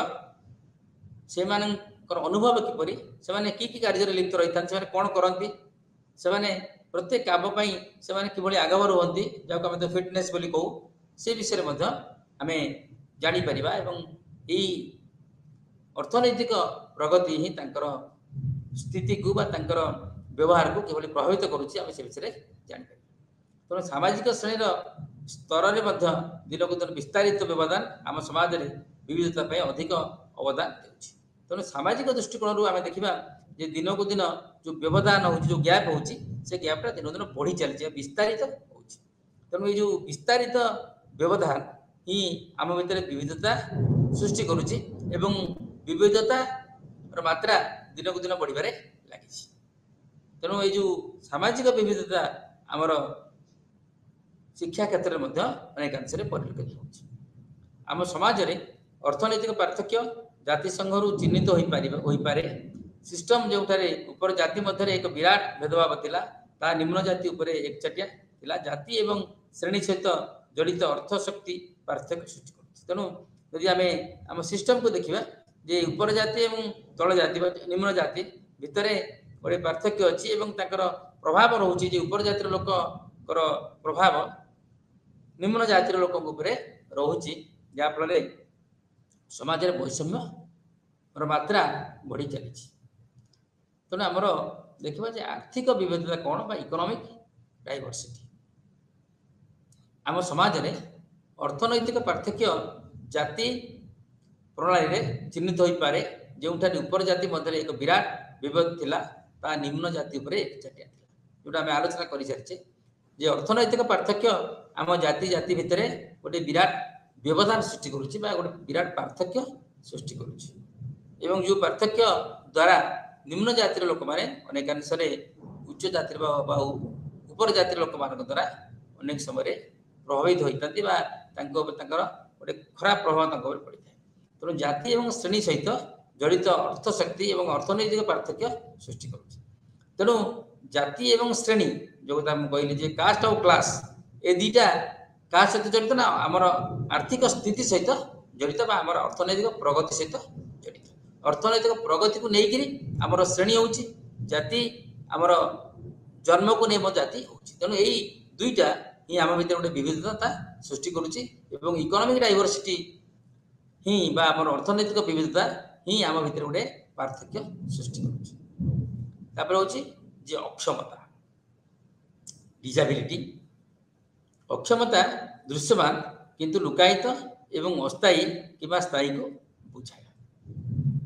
से अनुभव किपरि से कि कार्य लिप्त रही था कौन करती से प्रत्येक काम से किभଳି आगम रुहति जहाँ आम फिटनेस बोली कहू से विषय में आम जापर यही अर्थनैतिक प्रगति ही स्थिति को व्यवहार को किभଳି प्रभावित करुच्ची आम से विषय जापर तेणु सामाजिक श्रेणीर स्तर में दिन को दिन विस्तारित व्यवधान आम समाज में विविधता अधिक अवदान देउछि तेणु सामाजिक दृष्टिकोण आम देखा जे दिन को दिन जो व्यवधान हो जो गैप हो गैपटा दिन दिन बढ़ी चली विस्तारित हो तेणु ये जो विस्तारित व्यवधान ही आम भितर विविधता सृष्टि करुच्ची एवं विविधता मात्रा दिन को दिन बढ़िबारे लगी तेणु ये जो सामाजिक विविधता आमर शिक्षा क्षेत्र में अनेकांश परिलक्षित होम समाज में अर्थनैतिक पार्थक्य जाति संघ चिन्हित हो पारे सिस्टम जो ऊपर जाति मध्य एक विराट भेदभाव थिला ता निम्न जाति उपर एकचाटिया थिला जाति एवं श्रेणी सहित जड़ित अर्थ शक्ति पार्थक्य सृष्टि कर तेणु यदि आम आम सिस्टम को देखा जे ऊपर जाति एवं तल जाति निम्न जाति भितर गोटे पार्थक्य अच्छी प्रभाव रोचे ऊपर जातिर लोक प्रभाव निम्न जातिर लोक रोचे जहाँफल समाज वैषम्य मात्रा बढ़ी चली तेणु आमर देखा आर्थिक विविधता कौन बा इकोनॉमिक डाइवर्सिटी आम समाज में अर्थनैतिक पार्थक्य जाति प्रणाली में चिन्हित हो पारे जो ऊपर जाति मध्य एक विराट विभेद थिला ता निम्न जाति उपर एकचाटिया थिला जोटा आम आलोचना कर सारी जे अर्थनैतिक पार्थक्य आम जाति जाति भितर गोटे विराट व्यवधान सृष्टि करुच्ची गोटे विराट पार्थक्य सृष्टि करुच्ची एवं जो पार्थक्य द्वारा निम्न जातिर लोक मैंने अनेकांश उच्च जातिर ऊपर जातिर लोक मान द्वारा अनेक समय प्रभावित होता गोटे खराब प्रभाव पड़ता है तेणु जाति और श्रेणी सहित जड़ित अर्थ शक्ति और अर्थनैतिक पार्थक्य सृष्टि करुच्ची तेणु जाति और श्रेणी जो कहली कास्ट और क्लास ए दुईटा क्या सहित जड़ित ना आमर आर्थिक स्थिति सहित जड़ित आम अर्थनैतिक प्रगति सहित जड़ित अर्थनैतिक प्रगति को लेकिन आमर श्रेणी हो जाति आमर जन्म को नहीं जाति हो तेणु यही दुईटा ही आम भर गोटे विविधता सृष्टि करुच्ची इकोनॉमिक डाइवर्सिटी ही आम अर्थनैतिक विविधता ही आम भर गोटे पार्थक्य सृष्टि कर अक्षमता डिजाबिलिटी अक्षमता दृश्यमान किंतु लुकायित एवं अस्थायी कि स्थायी को बुझाए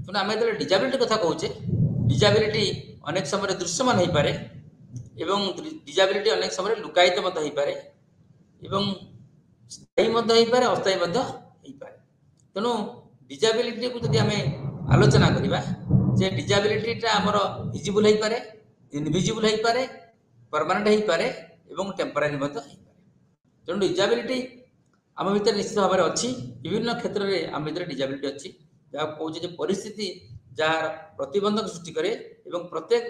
तेना आम जो डिजाबिलिटी कथा कहे डिजाबिलिटी अनेक समय दृश्यमान हो पारे एवं डिजाबिलिटी अनेक समय लुकायित हो पारे एवं स्थायी हो पारे अस्थायी हो पारे तेणु डिजाबिलिटी को जब आम आलोचना करवा जे डिजाबिलिटीटा आमर विजिबल हो पारे इनविजिबल हो पारे परमानेंट हो पारे एवं टेम्परारी हो पारे तेणु डिजाबिलिटी आम भर निश्चित भाव में अच्छी विभिन्न क्षेत्र में आम भर डिजाबिलिटी अच्छी जहाँ कहे परिस्थिति जार प्रतिबंधक सृष्टि करे एवं प्रत्येक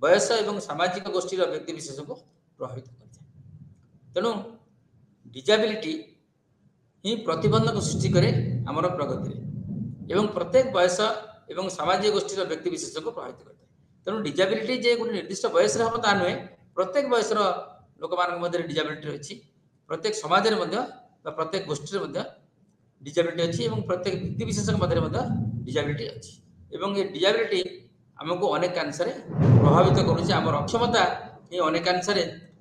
बयस एवं सामाजिक गोष्ठीर व्यक्ति विशेष को प्रभावित करे तेणु डिजाबिलिटी ही प्रतिबंधक सृष्टि करे आमर प्रगति एवं प्रत्येक बयस एवं सामाजिक गोष्ठीर व्यक्ति विशेष को प्रभावित करता है तेणु डिजाबिलिटी जे गोटे निर्दिष्ट बयस हम ता नुहे प्रत्येक बयसर लोक मान डिजाबिलिटी अच्छी प्रत्येक समाज में प्रत्येक गोष्ठी में डिजाबिलिटी अच्छी और प्रत्येक व्यक्ति विशेष मध्य डिजाबिलिटी अच्छी एवं ये डिजाबिलिटी आमको अनेकांश प्रभावित करुच्ची आम अक्षमता ये अनेकांश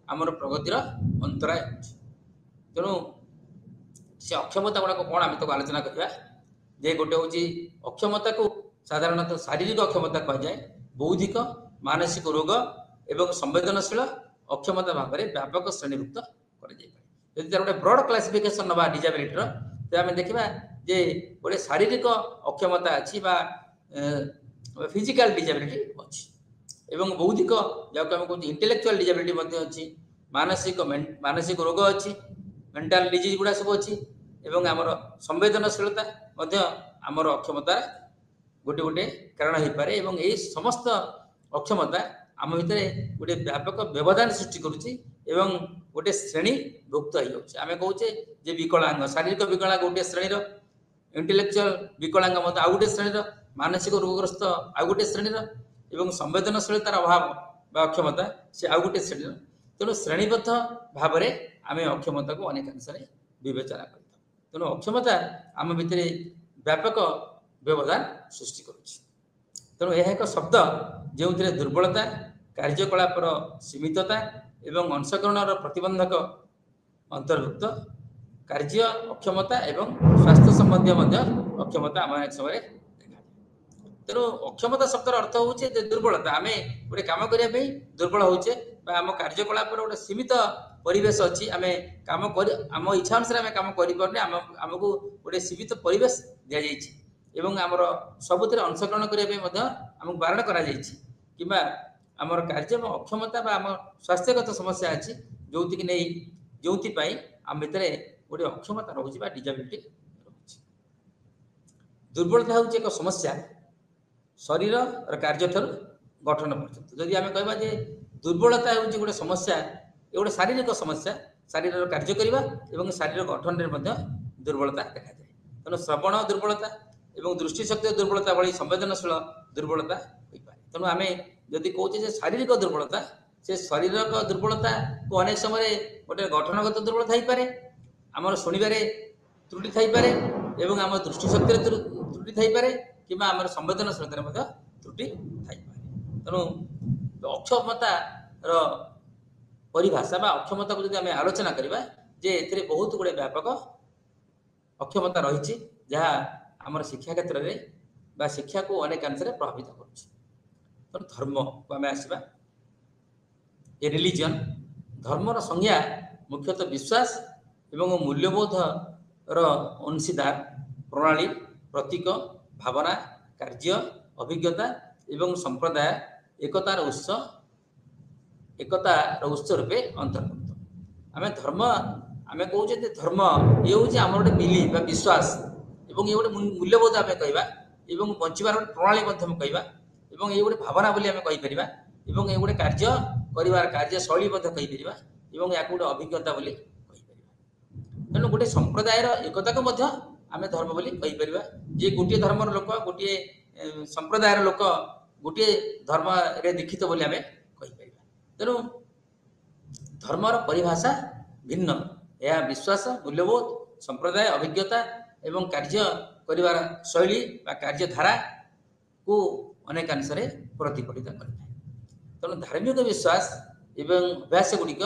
आमर प्रगतिर अंतराय तेणु से अक्षमता गुड़ाक कौन आम तक आलोचना करवा जे गोटे हूँ अक्षमता को साधारणतः शारीरिक अक्षमता कहुए बौद्धिक मानसिक रोग एवं संवेदनशील अक्षमता भाव में व्यापक श्रेणीभुक्त कर गोटे ब्रॉड क्लासिफिकेशन नवा डिजाबिलिटीर तो आम देखा जे गोटे शारीरिक अक्षमता अच्छी फिजिकल डिजाबिलिटी अच्छी एवं बौद्धिक जहाँ आम कह इंटेलेक्चुअल डिजाबिलिटी अच्छी मानसिक रोग अच्छी मेंटल डिजीज गुड़ा सब अच्छी एवं आमर संवेदनशीलता आमर अक्षमता गोटे गोटे कारण हो पारे एवं यही समस्त अक्षमता आम भितर गोटे व्यापक व्यवधान सृष्टि करुच्ची एवं गोटे श्रेणी भुक्त हो आम कहे जे विकलांग शारीरिक विकलांग गोटे श्रेणीर इंटेलेक्चुअल विकलांग आउ गोटे श्रेणीर मानसिक रोगग्रस्त आउ गोटे श्रेणीर एवं संवेदनशीलतार अभाव बा अक्षमता से आउ गोटे श्रेणीर तेणु श्रेणीबद्ध भाव में आम अक्षमता को अनेक अंश विवेचना कर तेणु अक्षमता आम भितर व्यापक व्यवधान सृष्टि करुच्ची तेणु यह एक शब्द जो दुर्बलता कार्यकलापर सीमितता एवं अंशग्रहण प्रतिबंधक अंतर्भुक्त कार्य अक्षमता एवं स्वास्थ्य संबंधी अक्षमता आम एक समय देखा तेणु अक्षमता शब्दर अर्थ हूँ दुर्बलता आम गोटे कम करने दुर्बल होचे आम कार्यकलाप गोटे सीमित परिवेश अच्छी आम कम कर आम इच्छा अनुसार आम कम करपारे आमको गोटे सीमित परिवेश दि जाइए एवं आमर सबुतिर अंशग्रहण करने आमको बारण करा किंबा आमर कार्य अक्षमता बा आम स्वास्थ्यगत समस्या अच्छी जोथि नहीं जो आम भितर गोटे अक्षमता रोचे डिजाबिलिटी रोचे दुर्बलता हूँ एक समस्या शरीर कार्य ठार गठन पर्यंत जदि आम कहवा जे दुर्बलता हूँ गोटे समस्या ये गोटे शारीरिक समस्या शारीर कार्य करने और शारीर गठन में दुर्बलता देखा जाए तेणु श्रवण दुर्बलता और दृष्टिशक्ति दुर्बलता भाई संवेदनशील दुर्बलता हो पाए तेणु आम जदि कहे शारीरिक दुर्बलता से शरीर दुर्बलता को अनेक समय गोटे गठनगत दुर्बलता हो पाए आमर शुणवे त्रुटि थाईपे और आम दृष्टिशक्ति त्रुटि थाईपे कि आम संवेदनशीलता त्रुटि थाईपे तेणु अक्षमतार परिभाषा बा अक्षमता को आम आलोचना करवा जे ए बहुत गुड़े व्यापक अक्षमता रही जहाँ आमर शिक्षा क्षेत्र में बा शिक्षा को अनेक अंश प्रभावित कर धर्म को आम आसवा ए रिलीजन धर्मर संज्ञा मुख्यतः विश्वास एवं मूल्यबोध अंशीदार प्रणाली प्रतीक भावना कार्य अभिज्ञता एवं संप्रदाय एकतार उत्स रूपे अंतर्भुक्त आम धर्म आम कहे धर्म ये हूँ आम गोटे बिलीफ बा विश्वास एवं ये गोटे मूल्यबोध आम कहवा एवं बंचार गोटे प्रणाली कहवा ये गोटे भावना बोली आम कहीपर ये गोटे कार्य कर कार्यशैली कहीपर और या गोटे अभिज्ञता बोली तेणु गोटे संप्रदायर एकता को आम धर्म बोली कहीपर जे गोटे धर्मर लोक गोटे संप्रदायर लोक गोटे धर्म रे दीक्षित बोली आम कहीपर तेणु धर्मर परिभाषा भिन्न यह विश्वास मूल्यबोध संप्रदाय अभिज्ञता एवं कार्य करिवार शैली बा कार्यधारा को अनेक अंश प्रतिफलित करता है तेणु धार्मिक विश्वास एवं अभ्यास गुड़िक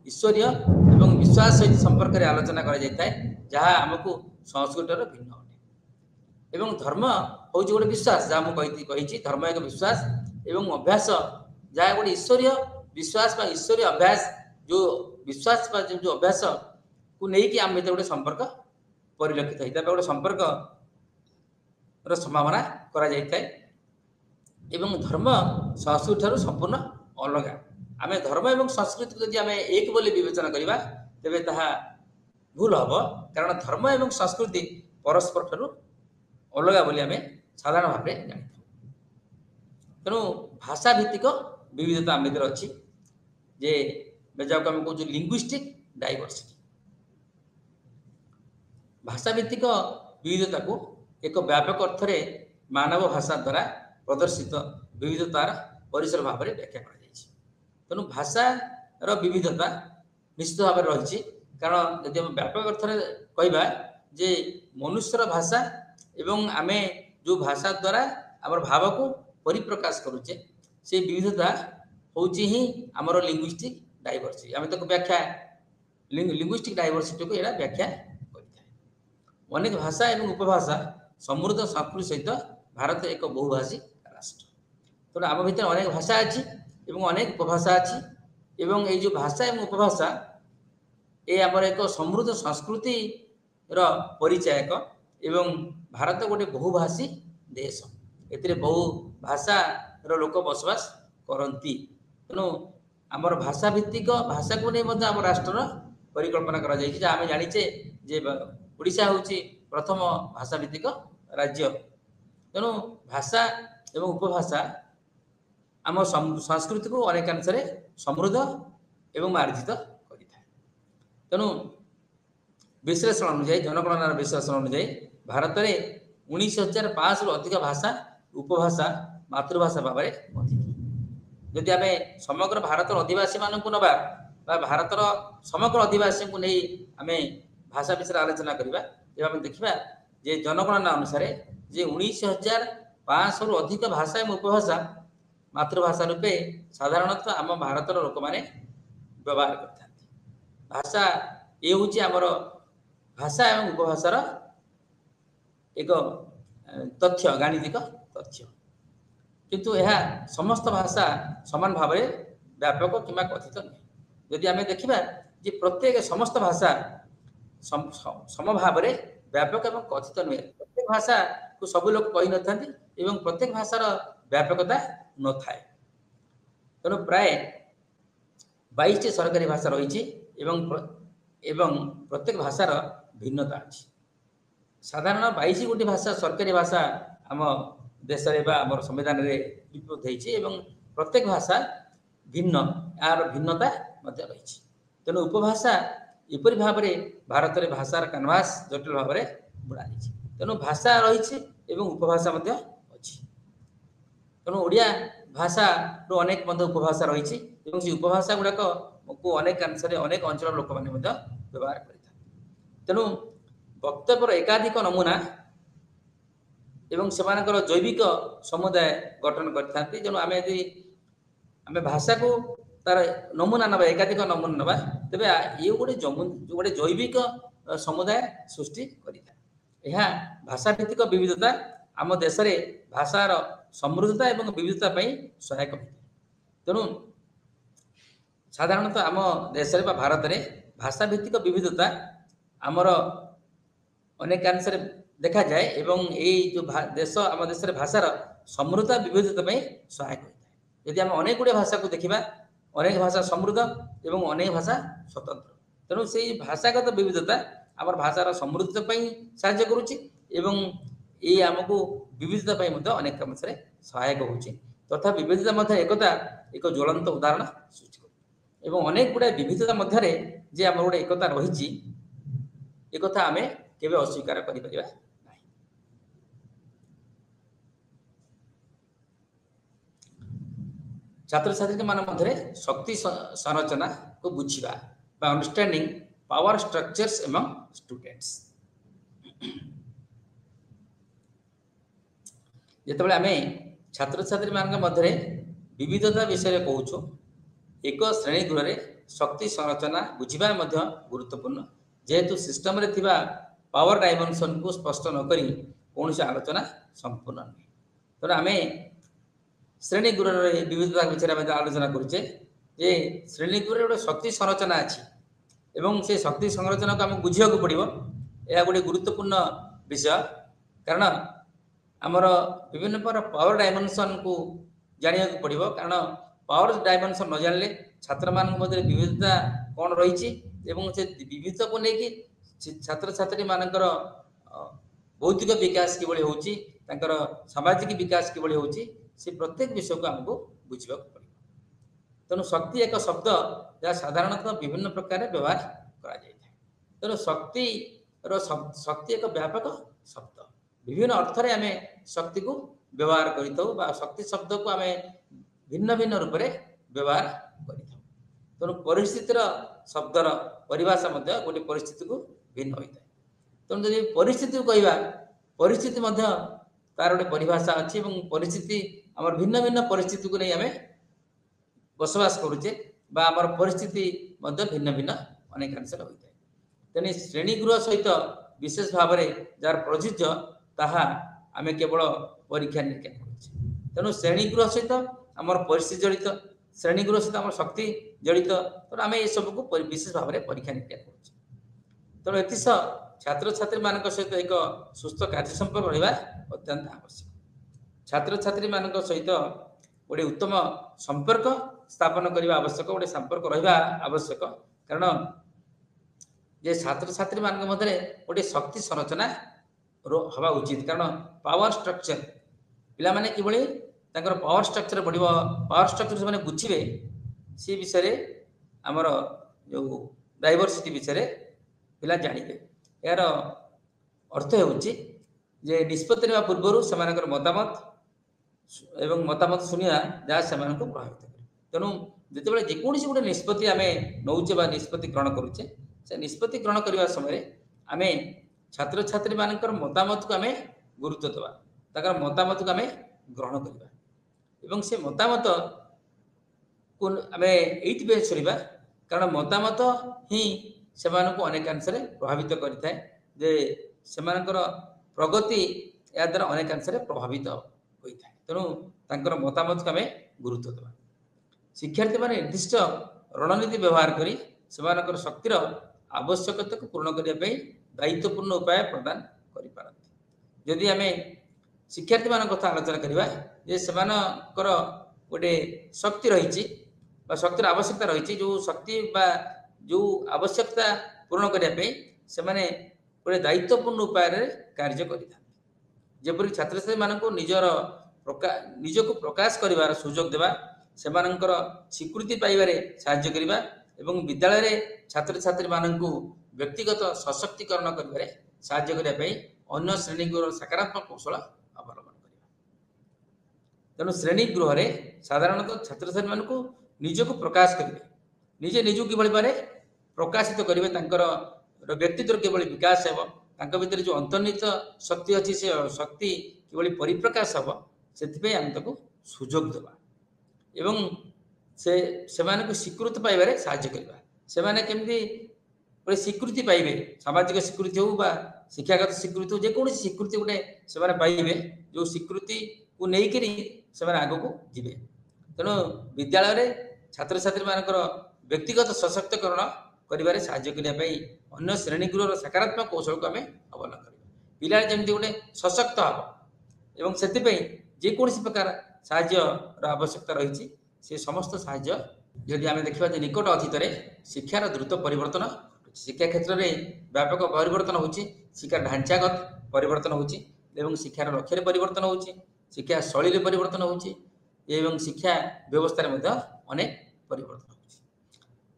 ईश्वरीय एवं विश्वास सहित संपर्क में आलोचना कर जहाँ आमको संस्कृतर भिन्न अटे एवं धर्म हूँ गोटे विश्वास जहाँ मुझे धर्म एक विश्वास एवं अभ्यास जहाँ गोटे ईश्वरीय विश्वास बा ईश्वरीय अभ्यास जो विश्वास बा जो अभ्यास को लेकिन आम भर गोटे संपर्क परिलक्षित होता है गोटे संपर्क संभावना करा जाए एवं धर्म संस्कृति ठार संपूर्ण अलग आम धर्म और संस्कृति को जब एक बोली विवेचना करवा तेरे ताहा भूल हम कारण धर्म और संस्कृति परस्पर ठार अलग बोली आम साधारण भाव में जानी तेणु भाषा भित्तिक विविधता आम भर अच्छी जे जहाँ आम कह लिंग्विस्टिक डाइवर्सिटी भाषा भित्तिक विविधता को एक व्यापक अर्थ में मानव भाषा द्वारा प्रदर्शित विविधतार परिसर भाव में व्याख्या कर तेणु भाषार विविधता निश्चित भाव में रही कारण यदि हम व्यापक अर्थ में कहवा जे मनुष्यर भाषा एवं आमे जो भाषा द्वारा आम भाव को परिप्रकाश करुचे से विविधता हूँ ही आमर लिंग्विस्टिक डाइवर्सिटी आम तक व्याख्या लिंग्विस्टिक डाइवर्सिटी को यहाँ व्याख्या करता अनेक भाषा एवं उपभाषा समृद्ध संस्कृति सहित भारत एक बहुभाषी राष्ट्र तेणु आम भर अनेक भाषा अच्छी एवं अनेक उपभाषा अच्छी एवं ये जो भाषा एवं उपभाषा ये आमर एक समृद्ध संस्कृति परिचायक एवं भारत गोटे बहुभाषी देश ए बहु भाषार लोक बसवास करती तेणु आमर भाषा भित्तिक भाषा को नहीं आम राष्ट्र परिकल्पना करा जायछि जे आमे जानिचे जे ओडिशा होछि प्रथम भाषा भित्तिक राज्य। तेणु भाषा एवं उपभाषा आम संस्कृति को अनेक अंश समृद्ध एवं मार्जित करिଥାଏ। तेणु विश्लेषण अनुसार जनगणनार विश्लेषण अनुसार भारत में 19,500 अधिक भाषा उपभाषा मातृभाषा भाव में अधिक। जदि आम समग्र भारत अधिवासी मानक नवा भारतर समग्र अधिवासी को नहीं आम भाषा विषय आलोचना करवा जब आम देखा जे जनगणना अनुसार जे 19,500 अधिक भाषा एवं उपभाषा मातृभाषा रूपे साधारणतः आम भारतर लोक मैंने व्यवहार करते। भाषा ये हूँ आमर भाषा एवं उपभाषार एक तथ्य गाणितिक तथ्य, किंतु यह समस्त भाषा समान भाव में व्यापक किंवा कथित नुहे। जदि आम देखा जे प्रत्येक समस्त भाषा सम भाव में व्यापक एवं कथित नुहे। प्रत्येक भाषा को सब लोग कही न था एवं प्रत्येक भाषार व्यापकता न थाए। तेणु प्राय 22टी सरकारी भाषा रही एवं प्रत्येक भाषार भिन्नता अच्छी। साधारण 22 गोटी भाषा सरकारी भाषा आम देश आम संविधान में लिपिबद्ध होती प्रत्येक भाषा भिन्न यार भिन्नता रही। तेणु उपभाषा एपरी भाव में भारत में भाषार कैनवास जटिल भाव में बुड़ा। तेणु भाषा रही उपभाषा अच्छी। तेणु ओडिया भाषा अनेक उपभाषा रही उपभाषा गुड़ाक को अनेक अंश अनेक अंचल लोक मैंने व्यवहार करता। तेणु वक्तव्यर एकाधिक नमूना एवं सेमानकर जैविक समुदाय गठन करते। तेणु आम यदि आम भाषा को तार नमूना नवा एकाधिक नमूना नवा तेज ये गोटे जैविक समुदाय सृष्टि करता। यह भाषा भित्तिक विविधता आम देश में भाषार समृद्धता एवं विविधता सहायक होता। तेणु साधारणतः आम देश में भारत में भाषा भित्तिक विविधता आमर अनेक अंश देखा जाए एवं ये जो देश आम देश भाषार समृद्धता विविधता सहायक होता है। यदि आम अनेक गुड़े भाषा को देखा अनेक भाषा समृद्ध एवं अनेक भाषा स्वतंत्र। तेणु से भाषागत विविधता आम भाषार समृद्धता साहाय्य करुच्ची एवं ये आमको विविधता अनेक अंश सहायक होची। तथा विविधता मध्य एकता एक ज्वलंत उदाहरण सृष्टि कर एवं अनेक गुड़ाए विविधता मध्य जे आम गोटे एकता रही एक आम केवे अस्वीकार करिपरिबा नाही। छात्र छात्री मान मध्य शक्ति संरचना को बुझिबा बा अंडरस्टैंडिंग पावर स्ट्रक्चर्स एवं स्टूडेंट्स। जितेबाला आम छात्र छात्री मान मध्य विविधता विषय कहूँ एक श्रेणी गृह में शक्ति संरचना बुझिबा मध्य गुरुत्वपूर्ण जेहेतु सिस्टम रे थिबा पावर डायमेंशन को स्पष्ट नक कौन से आलोचना संपूर्ण नुहे। तेना आम श्रेणी गृह विविधता विषय में आलोचना करुचे जे श्रेणी गृह गोटे शक्ति संरचना अच्छी एवं से शक्ति संरचना को आम बुझा पड़ो। यह गोटे गुरुत्वपूर्ण विषय कारण आमर विभिन्न प्रकार पावर डायमेंशन को जाना पड़ो। कारण पावर डायमेंशन न जानले छात्र मान विविधता कौन रही से विविधता को लेकिन छात्र छात्री मानकर भौतिक विकास किभली होची तांकर सामाजिक विकास किभली होची से प्रत्येक विषय को हमको बुझा पड़ो। तेणु शक्ति एक शब्द जहाँ साधारणतः विभिन्न प्रकार व्यवहार करा जाय था। तेणु शक्ति एक व्यापक शब्द विभिन्न अर्थ रे आम शक्ति को व्यवहार करता शक्ति शब्द को आम भिन्न भिन्न रूप से व्यवहार करता। तेणु परिस्थितिर शब्दर परिभाषा गोटे परिस्थिति को भिन्न होता है। तेणु जब परिस्थिति को कहवा परिस्थिति तार गोटे परिभाषा अच्छी परिस्थिति आम भिन्न भिन्न परिस्थिति को नहीं आम बसवास करुचे आमर परिस्थिति भिन्न भिन्न अनेक अंश होता है। तेणु श्रेणी गृह सहित विशेष भाव में जार प्रযোज्य ताहा आम केवल परीक्षा निरीक्षा करुचे। तेणु श्रेणी गृह सहित आमर परिस्थिति जड़ित श्रेणी गृह सहित आम शक्ति जड़ित तेणु आम ये सबको विशेष भाव में परीक्षा निरीक्षा करुचे। तेणु एतिश छात्र छात्री मान सहित एक सुस्थ कार्य संपर्क रहा अत्यंत आवश्यक। छात्र छात्री मान सहित गोटे उत्तम संपर्क ସ୍ଥାପନ କରିବା ଆବଶ୍ୟକ, ଗୋଟେ ସମ୍ପର୍କ ରହିବା ଆବଶ୍ୟକ। କାରଣ ଯେ ଛାତ୍ରଛାତ୍ରୀ ମାନଙ୍କ ମଧ୍ୟରେ ଗୋଟେ ଶକ୍ତି ସଂରଚନା ହବା ଉଚିତ। କାରଣ ପାୱାର ଷ୍ଟ୍ରକ୍ଚର ପିଲାମାନେ କିଭଳି ତାଙ୍କର ପାୱାର ଷ୍ଟ୍ରକ୍ଚର ବଢ଼ିବ, ପାୱାର ଷ୍ଟ୍ରକ୍ଚର ସେମାନେ ବୁଝିବେ, ସେ ବିଷୟରେ ଆମର ଯେଉଁ ଡାଇଭରସିଟି ବିଷୟରେ ପିଲା ଜାଣିବେ। ଏହାର ଅର୍ଥ ହେଉଛି ଯେ ନିଷ୍ପତ୍ତି ନେବା ପୂର୍ବରୁ ସେମାନଙ୍କର ମତାମତ ଏବଂ ମତାମତ ଶୁଣିବା ଯାହା ସେମାନଙ୍କୁ ପ୍ରଭାବିତ କରେ। ତେଣୁ ଯେତେବେଳେ ଯେକୌଣସି ଗୋଟେ ନିଷ୍ପତ୍ତି ଆମେ ନେଉଛେ ବା ନିଷ୍ପତ୍ତି ଗ୍ରହଣ କରୁଛେ, ସେ ନିଷ୍ପତ୍ତି ଗ୍ରହଣ କରିବା ସମୟରେ ଆମେ ଛାତ୍ରଛାତ୍ରୀ ମାନଙ୍କର ମତାମତକୁ ଆମେ ଗୁରୁତ୍ୱ ଦେବା, ତାଙ୍କର ମତାମତକୁ ଆମେ ଗ୍ରହଣ କରିବା ଏବଂ ସେ ମତାମତକୁ ଆମେ ଏଇଥିପାଇଁ ଶୁଣିବା କାରଣ ମତାମତ ହିଁ ସେମାନଙ୍କୁ ଅନେକାଂଶରେ ପ୍ରଭାବିତ କରିଥାଏ, ଯେ ସେମାନଙ୍କର ପ୍ରଗତି ଏହା ଦ୍ୱାରା ଅନେକାଂଶରେ ପ୍ରଭାବିତ ହୋଇଥାଏ। ତେଣୁ ତାଙ୍କର ମତାମତକୁ ଆମେ ଗୁରୁତ୍ୱ ଦେବା। ଶିକ୍ଷାର୍ଥୀମାନେ ନିର୍ଦ୍ଦିଷ୍ଟ ରଣନୀତି ବ୍ୟବହାର କରି ସେମାନଙ୍କର ଶକ୍ତିର ଆବଶ୍ୟକତାକୁ ପୂରଣ କରିବା ପାଇଁ ଦାୟିତ୍ୱପୂର୍ଣ୍ଣ ଉପାୟ ପ୍ରଦାନ କରିପାରନ୍ତି। ଯଦି ଆମେ ଶିକ୍ଷାର୍ଥୀମାନଙ୍କ କଥା ଆଲୋଚନା କରିବା ଯେ ସେମାନଙ୍କର ଗୋଟେ ଶକ୍ତି ରହିଛି ବା ଶକ୍ତିର ଆବଶ୍ୟକତା ରହିଛି, ଯେଉଁ ଶକ୍ତି ବା ଯେଉଁ ଆବଶ୍ୟକତା ପୂରଣ କରିବା ପାଇଁ ସେମାନେ ଗୋଟେ ଦାୟିତ୍ୱପୂର୍ଣ୍ଣ ଉପାୟରେ କାର୍ଯ୍ୟ କରିଥାନ୍ତି। ଯେପରିକି ଛାତ୍ରଛାତ୍ରୀମାନଙ୍କୁ ନିଜକୁ ପ୍ରକାଶ କରିବାର ସୁଯୋଗ ଦେବା, ସେମାନଙ୍କର ସ୍ୱୀକୃତି ପାଇବାରେ ସାହାଯ୍ୟ କରିବା ଏବଂ ବିଦ୍ୟାଳୟରେ ଛାତ୍ରଛାତ୍ରୀମାନଙ୍କୁ ବ୍ୟକ୍ତିଗତ ସଶକ୍ତିକରଣ କରିବାରେ ସାହାଯ୍ୟ କରିବା ପାଇଁ ଅନ୍ୟ ଶ୍ରେଣୀଗୃହର ସକାରାତ୍ମକ କୌଶଳ ଅବଲମ୍ବନ କରିବା। ତେଣୁ ଶ୍ରେଣୀ ଗୃହରେ ସାଧାରଣତଃ ଛାତ୍ରଛାତ୍ରୀମାନଙ୍କୁ ନିଜକୁ ପ୍ରକାଶ କରିବେ, ନିଜେ ନିଜକୁ କିଭଳି ଭାବରେ ପ୍ରକାଶିତ କରିବେ, ତାଙ୍କର ବ୍ୟକ୍ତିତ୍ୱର କିଭଳି ବିକାଶ ହେବ, ତାଙ୍କ ଭିତରେ ଯେଉଁ ଅନ୍ତର୍ନିହିତ ଶକ୍ତି ଅଛି ସେ ଶକ୍ତି କିଭଳି ପରିପ୍ରକାଶ ହେବ, ସେଥିପାଇଁ ଆମେ ତାକୁ ସୁଯୋଗ ଦେବା ଏବଂ ସେମାନଙ୍କୁ ସ୍ୱୀକୃତି ପାଇବାରେ ସାହାଯ୍ୟ କରିବା। ସେମାନେ କେମିତି ଗୋଟେ ସ୍ୱୀକୃତି ପାଇବେ, ସାମାଜିକ ସ୍ୱୀକୃତି ହେଉ ବା ଶିକ୍ଷାଗତ ସ୍ୱୀକୃତି ହେଉ, ଯେକୌଣସି ସ୍ୱୀକୃତି ଗୋଟେ ସେମାନେ ପାଇବେ, ଯେଉଁ ସ୍ୱୀକୃତିକୁ ନେଇକରି ସେମାନେ ଆଗକୁ ଯିବେ। ତେଣୁ ବିଦ୍ୟାଳୟରେ ଛାତ୍ରଛାତ୍ରୀମାନଙ୍କର ବ୍ୟକ୍ତିଗତ ସଶକ୍ତିକରଣ କରିବାରେ ସାହାଯ୍ୟ କରିବା ପାଇଁ ଅନ୍ୟ ଶ୍ରେଣୀଗୃହର ସକାରାତ୍ମକ କୌଶଳକୁ ଆମେ ଅବଲମ୍ବନ କରିବା। ପିଲା ଯେମିତି ଗୋଟେ ସଶକ୍ତ ହେବ ଏବଂ ସେଥିପାଇଁ ଯେକୌଣସି ପ୍ରକାର ସାହାଯ୍ୟର ଆବଶ୍ୟକତା ରହିଛି, ସେ ସମସ୍ତ ସାହାଯ୍ୟ ଯଦି ଆମେ ଦେଖିବା ଯେ ନିକଟ ଅତୀତରେ ଶିକ୍ଷାର ଦ୍ରୁତ ପରିବର୍ତ୍ତନ, ଶିକ୍ଷା କ୍ଷେତ୍ରରେ ବ୍ୟାପକ ପରିବର୍ତ୍ତନ ହେଉଛି, ଶିକ୍ଷା ଢାଞ୍ଚାଗତ ପରିବର୍ତ୍ତନ ହେଉଛି ଏବଂ ଶିକ୍ଷାର ଲକ୍ଷ୍ୟରେ ପରିବର୍ତ୍ତନ ହେଉଛି, ଶିକ୍ଷା ଶୈଳୀରେ ପରିବର୍ତ୍ତନ ହେଉଛି ଏବଂ ଶିକ୍ଷା ବ୍ୟବସ୍ଥାରେ ମଧ୍ୟ ଅନେକ ପରିବର୍ତ୍ତନ ହେଉଛି।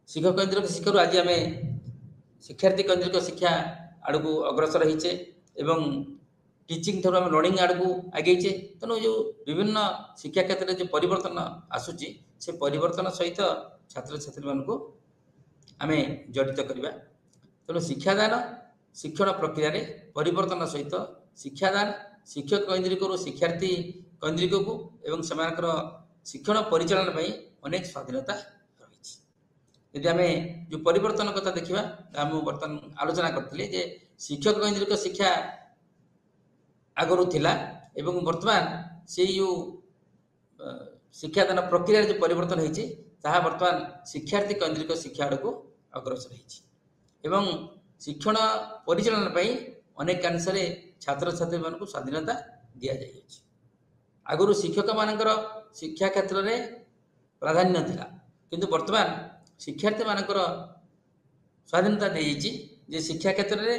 ଶିକ୍ଷକ କୈନ୍ଦ୍ରିକ ଶିକ୍ଷାରୁ ଆଜି ଆମେ ଶିକ୍ଷାର୍ଥୀ କୈନ୍ଦ୍ରିକ ଶିକ୍ଷା ଆଡ଼କୁ ଅଗ୍ରସର ହେଇଛେ ଏବଂ ଟିଚିଂ ଠାରୁ ଆମେ ଲର୍ଣ୍ଣିଂ ଆଡ଼କୁ ଆଗେଇଛେ। ତେଣୁ ଯେଉଁ ବିଭିନ୍ନ ଶିକ୍ଷା କ୍ଷେତ୍ରରେ ଯେଉଁ ପରିବର୍ତ୍ତନ ଆସୁଛି, ସେ ପରିବର୍ତ୍ତନ ସହିତ ଛାତ୍ରଛାତ୍ରୀମାନଙ୍କୁ ଆମେ ଜଡ଼ିତ କରିବା। ତେଣୁ ଶିକ୍ଷାଦାନ ଶିକ୍ଷଣ ପ୍ରକ୍ରିୟାରେ ପରିବର୍ତ୍ତନ ସହିତ ଶିକ୍ଷାଦାନ ଶିକ୍ଷକ କୈନ୍ଦ୍ରିକରୁ ଶିକ୍ଷାର୍ଥୀ କୈନ୍ଦ୍ରିକକୁ ଏବଂ ସେମାନଙ୍କର ଶିକ୍ଷଣ ପରିଚାଳନା ପାଇଁ ଅନେକ ସ୍ୱାଧୀନତା ରହିଛି। ଯଦି ଆମେ ଯେଉଁ ପରିବର୍ତ୍ତନ କଥା ଦେଖିବା, ମୁଁ ବର୍ତ୍ତମାନ ଆଲୋଚନା କରିଥିଲି ଯେ ଶିକ୍ଷକ କୈନ୍ଦ୍ରିକ ଶିକ୍ଷା ଆଗରୁ ଥିଲା ଏବଂ ବର୍ତ୍ତମାନ ସେଇ ଯେଉଁ ଶିକ୍ଷାଦାନ ପ୍ରକ୍ରିୟାରେ ଯେଉଁ ପରିବର୍ତ୍ତନ ହେଇଛି, ତାହା ବର୍ତ୍ତମାନ ଶିକ୍ଷାର୍ଥୀ କୈନ୍ଦ୍ରିକ ଶିକ୍ଷା ଆଡ଼କୁ ଅଗ୍ରସର ହେଇଛି ଏବଂ ଶିକ୍ଷଣ ପରିଚାଳନା ପାଇଁ ଅନେକାଂଶରେ ଛାତ୍ରଛାତ୍ରୀମାନଙ୍କୁ ସ୍ୱାଧୀନତା ଦିଆଯାଇଅଛି। ଆଗରୁ ଶିକ୍ଷକମାନଙ୍କର ଶିକ୍ଷା କ୍ଷେତ୍ରରେ ପ୍ରାଧାନ୍ୟ ଥିଲା, କିନ୍ତୁ ବର୍ତ୍ତମାନ ଶିକ୍ଷାର୍ଥୀମାନଙ୍କର ସ୍ୱାଧୀନତା ଦିଆଯାଇଛି ଯେ ଶିକ୍ଷା କ୍ଷେତ୍ରରେ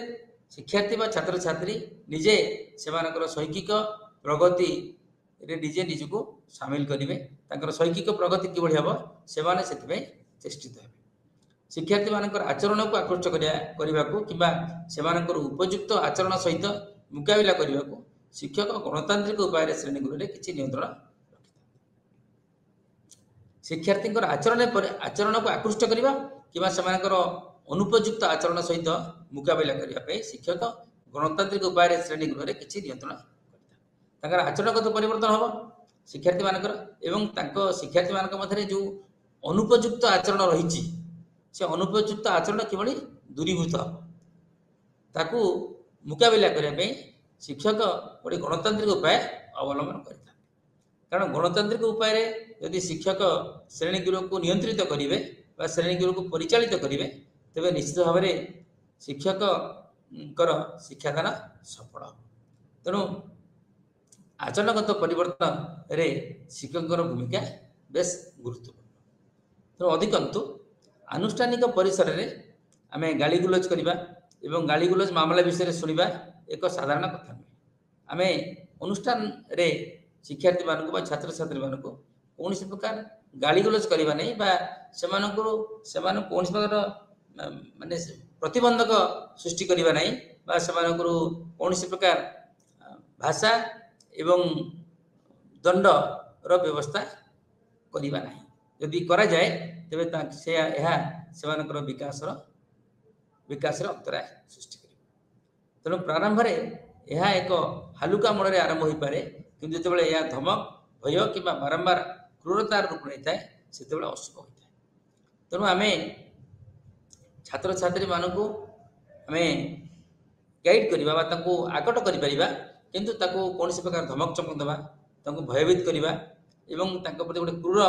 ଶିକ୍ଷାର୍ଥୀ ବା ଛାତ୍ରଛାତ୍ରୀ ନିଜେ ସେମାନଙ୍କର ଶୈକ୍ଷିକ ପ୍ରଗତିରେ ନିଜେ ନିଜକୁ ସାମିଲ କରିବେ। ତାଙ୍କର ଶୈକ୍ଷିକ ପ୍ରଗତି କିଭଳି ହେବ, ସେମାନେ ସେଥିପାଇଁ ଚେଷ୍ଟିତ ହେବେ। ଶିକ୍ଷାର୍ଥୀମାନଙ୍କର ଆଚରଣକୁ ଆକୃଷ୍ଟ କରିବାକୁ କିମ୍ବା ସେମାନଙ୍କର ଉପଯୁକ୍ତ ଆଚରଣ ସହିତ ମୁକାବିଲା କରିବାକୁ ଶିକ୍ଷକ ଗଣତାନ୍ତ୍ରିକ ଉପାୟରେ ଶ୍ରେଣୀଗୃହରେ କିଛି ନିୟନ୍ତ୍ରଣ ରଖିଥାନ୍ତି। ଶିକ୍ଷାର୍ଥୀଙ୍କର ଆଚରଣକୁ ଆକୃଷ୍ଟ କରିବା କିମ୍ବା ସେମାନଙ୍କର ଅନୁପଯୁକ୍ତ ଆଚରଣ ସହିତ ମୁକାବିଲା କରିବା ପାଇଁ ଶିକ୍ଷକ ଗଣତାନ୍ତ୍ରିକ ଉପାୟରେ ଶ୍ରେଣୀଗୃହରେ କିଛି ନିୟନ୍ତ୍ରଣ କରିଥାନ୍ତି। ତାଙ୍କର ଆଚରଣଗତ ପରିବର୍ତ୍ତନ ହେବ ଶିକ୍ଷାର୍ଥୀମାନଙ୍କର ଏବଂ ତାଙ୍କ ଶିକ୍ଷାର୍ଥୀମାନଙ୍କ ମଧ୍ୟରେ ଯେଉଁ ଅନୁପଯୁକ୍ତ ଆଚରଣ ରହିଛି, ସେ ଅନୁପଯୁକ୍ତ ଆଚରଣ କିଭଳି ଦୂରୀଭୂତ ହେବ, ତାକୁ ମୁକାବିଲା କରିବା ପାଇଁ ଶିକ୍ଷକ ଗୋଟିଏ ଗଣତାନ୍ତ୍ରିକ ଉପାୟ ଅବଲମ୍ବନ କରିଥାନ୍ତି। କାରଣ ଗଣତାନ୍ତ୍ରିକ ଉପାୟରେ ଯଦି ଶିକ୍ଷକ ଶ୍ରେଣୀଗୃହକୁ ନିୟନ୍ତ୍ରିତ କରିବେ ବା ଶ୍ରେଣୀଗୃହକୁ ପରିଚାଳିତ କରିବେ, ତେବେ ନିଶ୍ଚିତ ଭାବରେ ଶିକ୍ଷକଙ୍କର ଶିକ୍ଷାଦାନ ସଫଳ ହେବ। ତେଣୁ ଆଚରଣଗତ ପରିବର୍ତ୍ତନରେ ଶିକ୍ଷକଙ୍କର ଭୂମିକା ବେଶ ଗୁରୁତ୍ୱପୂର୍ଣ୍ଣ। ତେଣୁ ଅଧିକନ୍ତୁ ଆନୁଷ୍ଠାନିକ ପରିସରରେ ଆମେ ଗାଳିଗୁଲଜ କରିବା ଏବଂ ଗାଳିଗୁଲଜ ମାମଲା ବିଷୟରେ ଶୁଣିବା ଏକ ସାଧାରଣ କଥା ନୁହେଁ। ଆମେ ଅନୁଷ୍ଠାନରେ ଶିକ୍ଷାର୍ଥୀମାନଙ୍କୁ ବା ଛାତ୍ରଛାତ୍ରୀମାନଙ୍କୁ କୌଣସି ପ୍ରକାର ଗାଳିଗୁଲଜ କରିବା ନାହିଁ ବା ସେମାନଙ୍କୁ କୌଣସି ପ୍ରକାର ମାନେ ପ୍ରତିବନ୍ଧକ ସୃଷ୍ଟି କରିବା ନାହିଁ ବା ସେମାନଙ୍କର କୌଣସି ପ୍ରକାର ଭାଷା ଏବଂ ଦଣ୍ଡର ବ୍ୟବସ୍ଥା କରିବା ନାହିଁ। ଯଦି କରାଯାଏ ତେବେ ଏହା ସେମାନଙ୍କର ବିକାଶରେ ଅନ୍ତରାୟ ସୃଷ୍ଟି କରିବ। ତେଣୁ ପ୍ରାରମ୍ଭରେ ଏହା ଏକ ହାଲୁକା ମନରେ ଆରମ୍ଭ ହୋଇପାରେ, କିନ୍ତୁ ଯେତେବେଳେ ଏହା ଧମକ, ଭୟ କିମ୍ବା ବାରମ୍ବାର କ୍ରୂରତାର ରୂପ ନେଇଥାଏ ସେତେବେଳେ ଅଶୁଭ ହୋଇଥାଏ। ତେଣୁ ଆମେ ଛାତ୍ରଛାତ୍ରୀମାନଙ୍କୁ ଆମେ ଗାଇଡ଼ କରିବା ବା ତାଙ୍କୁ ଆକଟ କରିପାରିବା, କିନ୍ତୁ ତାକୁ କୌଣସି ପ୍ରକାର ଧମକ ଚମକ ଦେବା, ତାଙ୍କୁ ଭୟଭୀତ କରିବା ଏବଂ ତାଙ୍କ ପ୍ରତି ଗୋଟେ କ୍ରୂର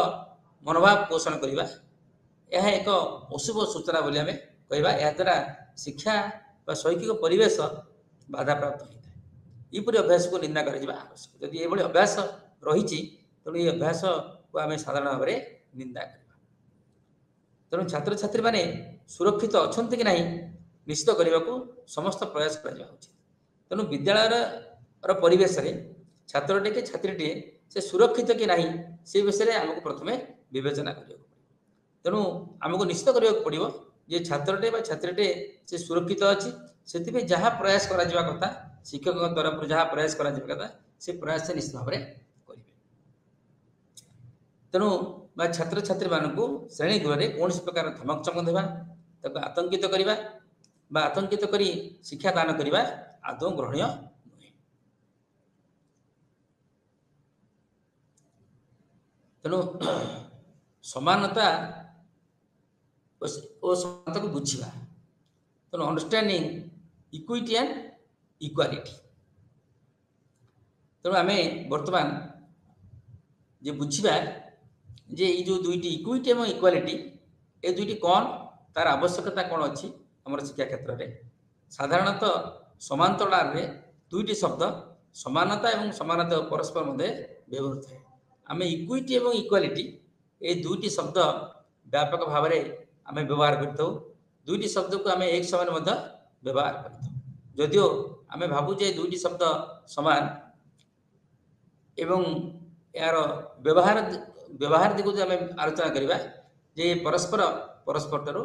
ମନୋଭାବ ପୋଷଣ କରିବା, ଏହା ଏକ ଅଶୁଭ ସୂଚନା ବୋଲି ଆମେ କହିବା। ଏହାଦ୍ୱାରା ଶିକ୍ଷା ବା ଶୈକ୍ଷିକ ପରିବେଶ ବାଧାପ୍ରାପ୍ତ ହୋଇଥାଏ। ଏହିପରି ଅଭ୍ୟାସକୁ ନିନ୍ଦା କରାଯିବା ଆବଶ୍ୟକ। ଯଦି ଏଭଳି ଅଭ୍ୟାସ ରହିଛି ତେଣୁ ଏହି ଅଭ୍ୟାସକୁ ଆମେ ସାଧାରଣ ଭାବରେ ନିନ୍ଦା କରିବା। ତେଣୁ ଛାତ୍ରଛାତ୍ରୀମାନେ ସୁରକ୍ଷିତ ଅଛନ୍ତି କି ନାହିଁ ନିଶ୍ଚିତ କରିବାକୁ ସମସ୍ତ ପ୍ରୟାସ କରାଯିବା ଉଚିତ। ତେଣୁ ବିଦ୍ୟାଳୟର ପରିବେଶରେ ଛାତ୍ରଟି କି ଛାତ୍ରୀଟିଏ ସେ ସୁରକ୍ଷିତ କି ନାହିଁ ସେ ବିଷୟରେ ଆମକୁ ପ୍ରଥମେ ବିବେଚନା କରିବାକୁ ପଡ଼ିବ। ତେଣୁ ଆମକୁ ନିଶ୍ଚିତ କରିବାକୁ ପଡ଼ିବ ଯେ ଛାତ୍ରଟେ ବା ଛାତ୍ରୀଟେ ସେ ସୁରକ୍ଷିତ ଅଛି। ସେଥିପାଇଁ ଯାହା ପ୍ରୟାସ କରାଯିବା କଥା, ଶିକ୍ଷକଙ୍କ ତରଫରୁ ଯାହା ପ୍ରୟାସ କରାଯିବା କଥା ସେ ପ୍ରୟାସ ନିଶ୍ଚିତ ଭାବରେ କରିବେ। ତେଣୁ ବା ଛାତ୍ରଛାତ୍ରୀମାନଙ୍କୁ ଶ୍ରେଣୀ ଗୃହରେ କୌଣସି ପ୍ରକାର ଧମକ ଚମକ ଦେବା, ତାକୁ ଆତଙ୍କିତ କରିବା ବା ଆତଙ୍କିତ କରି ଶିକ୍ଷାଦାନ କରିବା ଆଦୌ ଗ୍ରହଣୀୟ ନୁହେଁ। ତେଣୁ ସମାନତା ଓ ସମାନତାକୁ ବୁଝିବା। ତେଣୁ ଅଣ୍ଡରଷ୍ଟାଣ୍ଡିଂ ଇକ୍ୱିଟି ଆଣ୍ଡ ଇକ୍ୱାଲିଟି। ତେଣୁ ଆମେ ବର୍ତ୍ତମାନ ଯେ ବୁଝିବା ଯେ ଏଇ ଯେଉଁ ଦୁଇଟି ଇକ୍ୱିଟି ଏବଂ ଇକ୍ୱାଲିଟି, ଏ ଦୁଇଟି କ'ଣ, ତାର ଆବଶ୍ୟକତା କ'ଣ ଅଛି ଆମର ଶିକ୍ଷା କ୍ଷେତ୍ରରେ। ସାଧାରଣତଃ ସମାନ୍ତରାଳରେ ଦୁଇଟି ଶବ୍ଦ ସମାନତା ଏବଂ ସମାନତା ପରସ୍ପର ମଧ୍ୟରେ ବ୍ୟବହୃତ ହୁଏ। ଆମେ ଇକ୍ୱିଟି ଏବଂ ଇକ୍ୱାଲିଟି ଏ ଦୁଇଟି ଶବ୍ଦ ବ୍ୟାପକ ଭାବରେ ଆମେ ବ୍ୟବହାର କରିଥାଉ। ଦୁଇଟି ଶବ୍ଦକୁ ଆମେ ଏକ ସମାନ ମଧ୍ୟ ବ୍ୟବହାର କରିଥାଉ। ଯଦିଓ ଆମେ ଭାବୁ ଯେ ଦୁଇଟି ଶବ୍ଦ ସମାନ ଏବଂ ଏହାର ବ୍ୟବହାର ଦିଗକୁ ଆମେ ଆଲୋଚନା କରିବା ଯେ ପରସ୍ପରଠାରୁ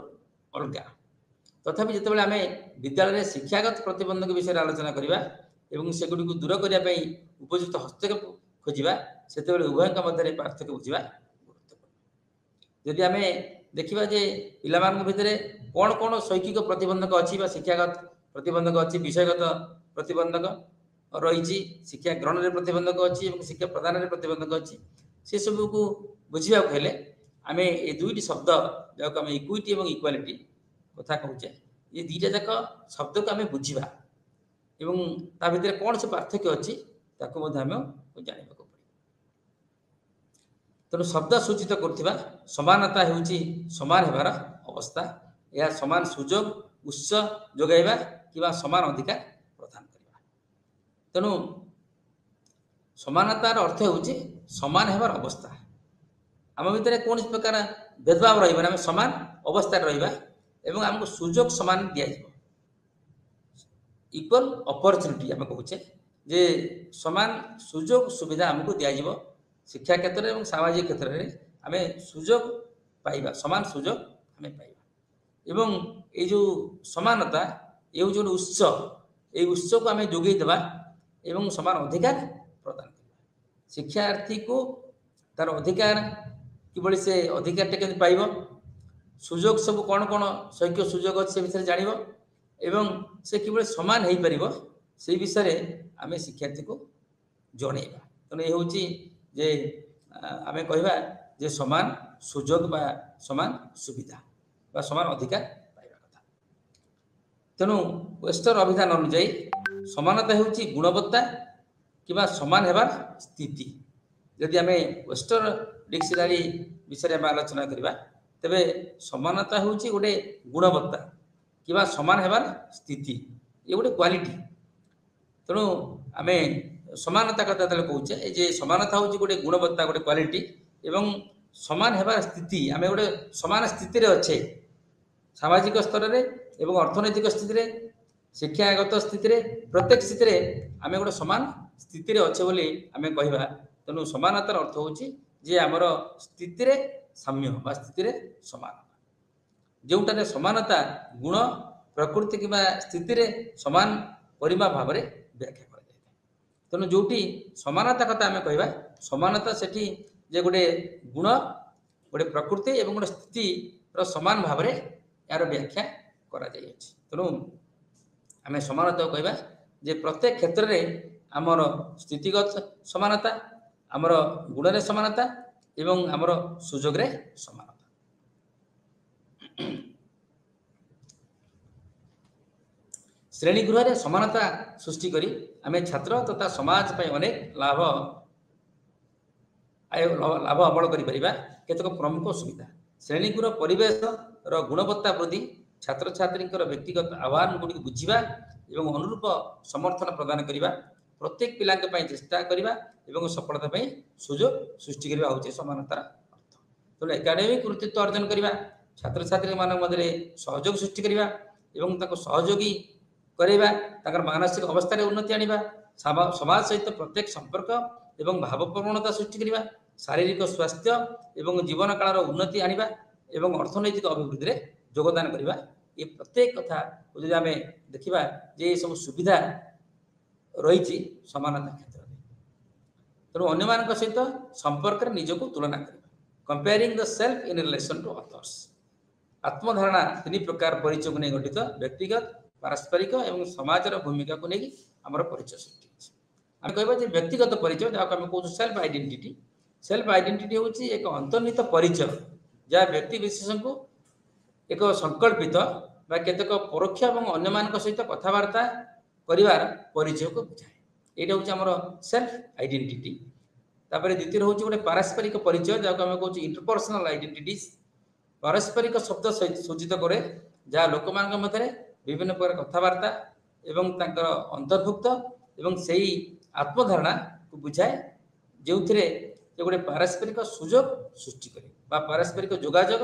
ଅଲଗା। ତଥାପି ଯେତେବେଳେ ଆମେ ବିଦ୍ୟାଳୟରେ ଶିକ୍ଷାଗତ ପ୍ରତିବନ୍ଧକ ବିଷୟରେ ଆଲୋଚନା କରିବା ଏବଂ ସେଗୁଡ଼ିକୁ ଦୂର କରିବା ପାଇଁ ଉପଯୁକ୍ତ ହସ୍ତକ୍ଷେପ ଖୋଜିବା, ସେତେବେଳେ ଉଭୟଙ୍କ ମଧ୍ୟରେ ପାର୍ଥକ୍ୟ ବୁଝିବା ଗୁରୁତ୍ୱପୂର୍ଣ୍ଣ। ଯଦି ଆମେ ଦେଖିବା ଯେ ପିଲାମାନଙ୍କ ଭିତରେ କ'ଣ କ'ଣ ଶୈକ୍ଷିକ ପ୍ରତିବନ୍ଧକ ଅଛି ବା ଶିକ୍ଷାଗତ ପ୍ରତିବନ୍ଧକ ଅଛି, ବିଷୟଗତ ପ୍ରତିବନ୍ଧକ ରହିଛି, ଶିକ୍ଷା ଗ୍ରହଣରେ ପ୍ରତିବନ୍ଧକ ଅଛି ଏବଂ ଶିକ୍ଷା ପ୍ରଦାନରେ ପ୍ରତିବନ୍ଧକ ଅଛି, ସେସବୁକୁ ବୁଝିବାକୁ ହେଲେ ଆମେ ଏ ଦୁଇଟି ଶବ୍ଦ ଯାହାକୁ ଆମେ ଇକ୍ୱିଟି ଏବଂ ଇକ୍ୱାଲିଟି କଥା କହୁଛେ, ଏ ଦୁଇଟା ଯାକ ଶବ୍ଦକୁ ଆମେ ବୁଝିବା ଏବଂ ତା ଭିତରେ କ'ଣ ସବୁ ପାର୍ଥକ୍ୟ ଅଛି ତାକୁ ମଧ୍ୟ ଆମେ ଜାଣିବାକୁ ପଡ଼ିବ। ତେଣୁ ଶବ୍ଦ ସୂଚିତ କରୁଥିବା ସମାନତା ହେଉଛି ସମାନ ହେବାର ଅବସ୍ଥା। ଏହା ସମାନ ସୁଯୋଗ ଉତ୍ସ ଯୋଗାଇବା କିମ୍ବା ସମାନ ଅଧିକାର ପ୍ରଦାନ କରିବା। ତେଣୁ ସମାନତାର ଅର୍ଥ ହେଉଛି ସମାନ ହେବାର ଅବସ୍ଥା। ଆମ ଭିତରେ କୌଣସି ପ୍ରକାର ଭେଦଭାବ ରହିବନି, ଆମେ ସମାନ ଅବସ୍ଥାରେ ରହିବା ଏବଂ ଆମକୁ ସୁଯୋଗ ସମାନ ଦିଆଯିବ। ଇକ୍ୱାଲ ଅପରଚ୍ୟୁନିଟି ଆମେ କହୁଛେ ଯେ ସମାନ ସୁଯୋଗ ସୁବିଧା ଆମକୁ ଦିଆଯିବ। ଶିକ୍ଷା କ୍ଷେତ୍ରରେ ଏବଂ ସାମାଜିକ କ୍ଷେତ୍ରରେ ଆମେ ସୁଯୋଗ ପାଇବା, ସମାନ ସୁଯୋଗ ଆମେ ପାଇବା। ଏବଂ ଏଇ ଯେଉଁ ସମାନତା ଏ ହେଉଛି ଗୋଟେ ଉତ୍ସ, ଏଇ ଉତ୍ସକୁ ଆମେ ଯୋଗାଇ ଦେବା ଏବଂ ସମାନ ଅଧିକାର ପ୍ରଦାନ କରିବା। ଶିକ୍ଷାର୍ଥୀକୁ ତାର ଅଧିକାର କିଭଳି ସେ ଅଧିକାରଟା କେମିତି ପାଇବ, ସୁଯୋଗ ସବୁ କ'ଣ କ'ଣ ଶୈକ୍ଷିକ ସୁଯୋଗ ଅଛି ସେ ବିଷୟରେ ଜାଣିବ ଏବଂ ସେ କିଭଳି ସମାନ ହେଇପାରିବ ସେଇ ବିଷୟରେ ଆମେ ଶିକ୍ଷାର୍ଥୀକୁ ଜଣେଇବା। ତେଣୁ ଏ ହେଉଛି ଯେ ଆମେ କହିବା ଯେ ସମାନ ସୁଯୋଗ ବା ସମାନ ସୁବିଧା ବା ସମାନ ଅଧିକାର ପାଇବା କଥା। ତେଣୁ ୱେଷ୍ଟର ଅଭିଧାନ ଅନୁଯାୟୀ ସମାନତା ହେଉଛି ଗୁଣବତ୍ତା କିମ୍ବା ସମାନ ହେବାର ସ୍ଥିତି। ଯଦି ଆମେ ୱେଷ୍ଟର ଡିକ୍ସନାରୀ ବିଷୟରେ ଆମେ ଆଲୋଚନା କରିବା ତେବେ ସମାନତା ହେଉଛି ଗୋଟେ ଗୁଣବତ୍ତା କିମ୍ବା ସମାନ ହେବାର ସ୍ଥିତି, ଏ ଗୋଟେ କ୍ୱାଲିଟି। ତେଣୁ ଆମେ ସମାନତା କଥା ଯେତେବେଳେ କହୁଛେ, ଏ ଯେ ସମାନତା ହେଉଛି ଗୋଟେ ଗୁଣବତ୍ତା, ଗୋଟେ କ୍ୱାଲିଟି ଏବଂ समान हेबार स्थिति आम गोटे समान स्थिति अच्छे सामाजिक स्तर में एवं अर्थनैतिक स्थिति में शिक्षागत स्थिति में प्रत्येक स्थिति में आम गोटे समान स्थिति अच्छे बोली आम कहवा तेणु समानतार अर्थ हूँ जे आमर स्थिति में साम्य बा स्थिति में समान जोटार समानता गुण प्रकृति कि स्थिति में समान परिमाप भाव में व्याख्या कर तेणु जोटी समानता कथा आम कहवा समानता से जे गोटे गुण गोटे प्रकृति एवं गोटे स्थिति समान भाव में यार व्याख्या करा तेणु आम समानता कहवा जे प्रत्येक क्षेत्र में आमर स्थितिगत समानता आमर गुण समानता एवं आमर सुजोग समानता श्रेणीगृह में समानता सृष्टि करी आम छात्र तथा समाज पर अनेक लाभ लाभ अमल करतक प्रमुख सुविधा श्रेणीगृह परिवेश गुणवत्ता वृद्धि छात्र छात्री व्यक्तिगत आह्वान गुड़ी बुझा और अनुरूप समर्थन प्रदान करने प्रत्येक पिला चेष्टा करने सफलता सुजोग सृष्टि करने हूँ समानतार अर्थ तेणु एकाडेमिक कृतित्व अर्जन करने छात्र छात्री मध्य सहयोग सृष्टि करने सहयोगी करवा मानसिक अवस्था उन्नति आने समाज सहित प्रत्येक संपर्क एवं भावप्रवणता सृष्टि करने शारीरिक स्वास्थ्य एवं जीवन काल उन्नति आने एवं अर्थनैतिक अभिवृद्धि में योगदान करने ये प्रत्येक कथा जो आम देखा ये सब सुविधा रही समानता क्षेत्र में तेणु अन्य सहित संपर्क निजक तुलना करना comparing the self in relation to others आत्मधारणा तीन प्रकार परिचय को नहीं गठित व्यक्तिगत पारस्परिक एवं समाजर भूमिका को लेकिन आमर परिचय सृष्टि आम कह व्यक्तिगत परिचय जहाँ आम कौन सेल्फ आइडेंटिटी हूँ एक अंतर्निहित परिचय जहाँ व्यक्ति विशेष को एक संकल्पित केतक परोक्ष और अन्य सहित कथबार्ता कर परिचय को बुझाए यहाँ हूँ आमर सेल्फ आइडेंटिटी तापर द्वितीय हूँ गोटे पारस्परिक परिचय जहाँ आम कौन इंटरपर्सनल आइडेंटिटीज पारस्परिक शब्द सूचित कै जहाँ लोक मध्य विभिन्न प्रकार कथबार्ता एवं तांकर अंतर्भुक्त एवं सही आत्मधारणा को बुझाए जो थे गोटे पारस्परिक सुजोग सृष्टि करे पारस्परिक जोगाजोग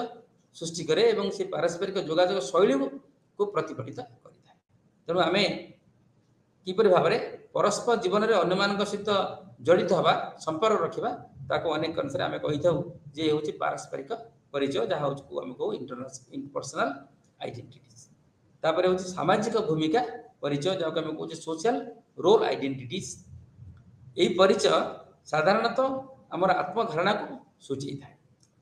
सृष्टि करे एवं से पारस्परिक जोगाजोग शैली को प्रतिफलित करें तेणु आम किपर भाव में परस्पर जीवन में अन्य सहित जड़ित हवा संपर्क रखा ताको अनेक अनुसार आम कही था जे हूँ पारस्परिक परिचय जहाँ हूँ आम कौ इंटरपर्सनल आइडेंटिटीज तापर हूँ सामाजिक भूमिका परिचय जहाँ आम कहे सोशल रोल आइडेंटिटीज यही परिचय साधारणतः आमर आत्मधारणा को सूची था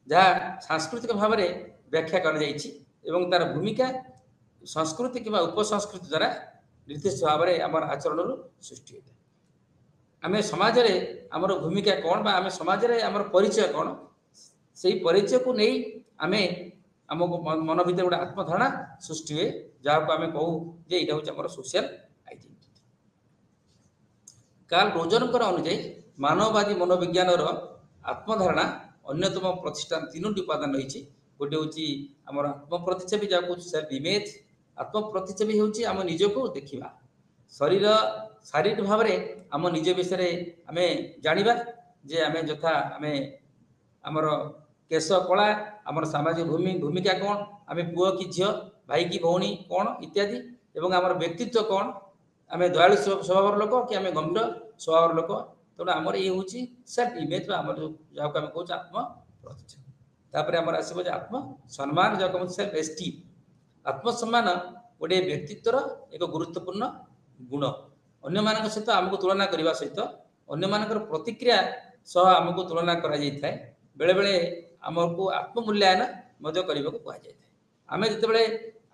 जहाँ सांस्कृतिक भाव में व्याख्या कर तार भूमिका संस्कृति कि उपसंस्कृति द्वारा निर्दिष्ट भाव में आम आचरण सृष्टि होता है आम समाज आमर भूमिका कौन बा आम समाज आमर परिचय कौन से परिचय को नहीं आम आम मन भर गोटे आत्मधारणा सृष्टि हुए जहाँ को आम कहूँ जे यहाँ हूँ आम सोशल आइडेंटिटी कार्ल रोजर अनुଯାयी मानववादी मनोविज्ञान आत्मधारणा अन्यतम प्रतिष्ठान तीनोटी उपादान रही गोटे हूँ आम आत्म प्रतिच्छबि जहाँ सेल्फ इमेज आत्म प्रतिच्छबि हूँ आम निजको देखा शरीर शारीरिक भाव में आम निज विषय आम जाना जे आम यथा आम आमर केश कला आमर सामाजिक भूमिका कौन आम पुओ कि झील भाई कि भौणी कौन इत्यादि एवं आमर व्यक्तित्व कौन आम दयालु स्वभाव लोक कि आम गंभीर स्वभाव लोक तेणु आमर ये हूँ सेल्फ इमेज आम जहाँ को आम कौच आत्म प्रतिच्छबि तापर आमर आसो आत्म सम्मान जहाँ कह सेल्फ एस्टीम आत्मसम्मान गोटे व्यक्तित्वर एक गुरुत्वपूर्ण गुण अन्य मान सहित आमको तुलना करने सहित अन्य प्रतिक्रिया सह आमको तुलना करा बेले बेले आमको आत्ममूल्यायन करने को कहुए आम जिते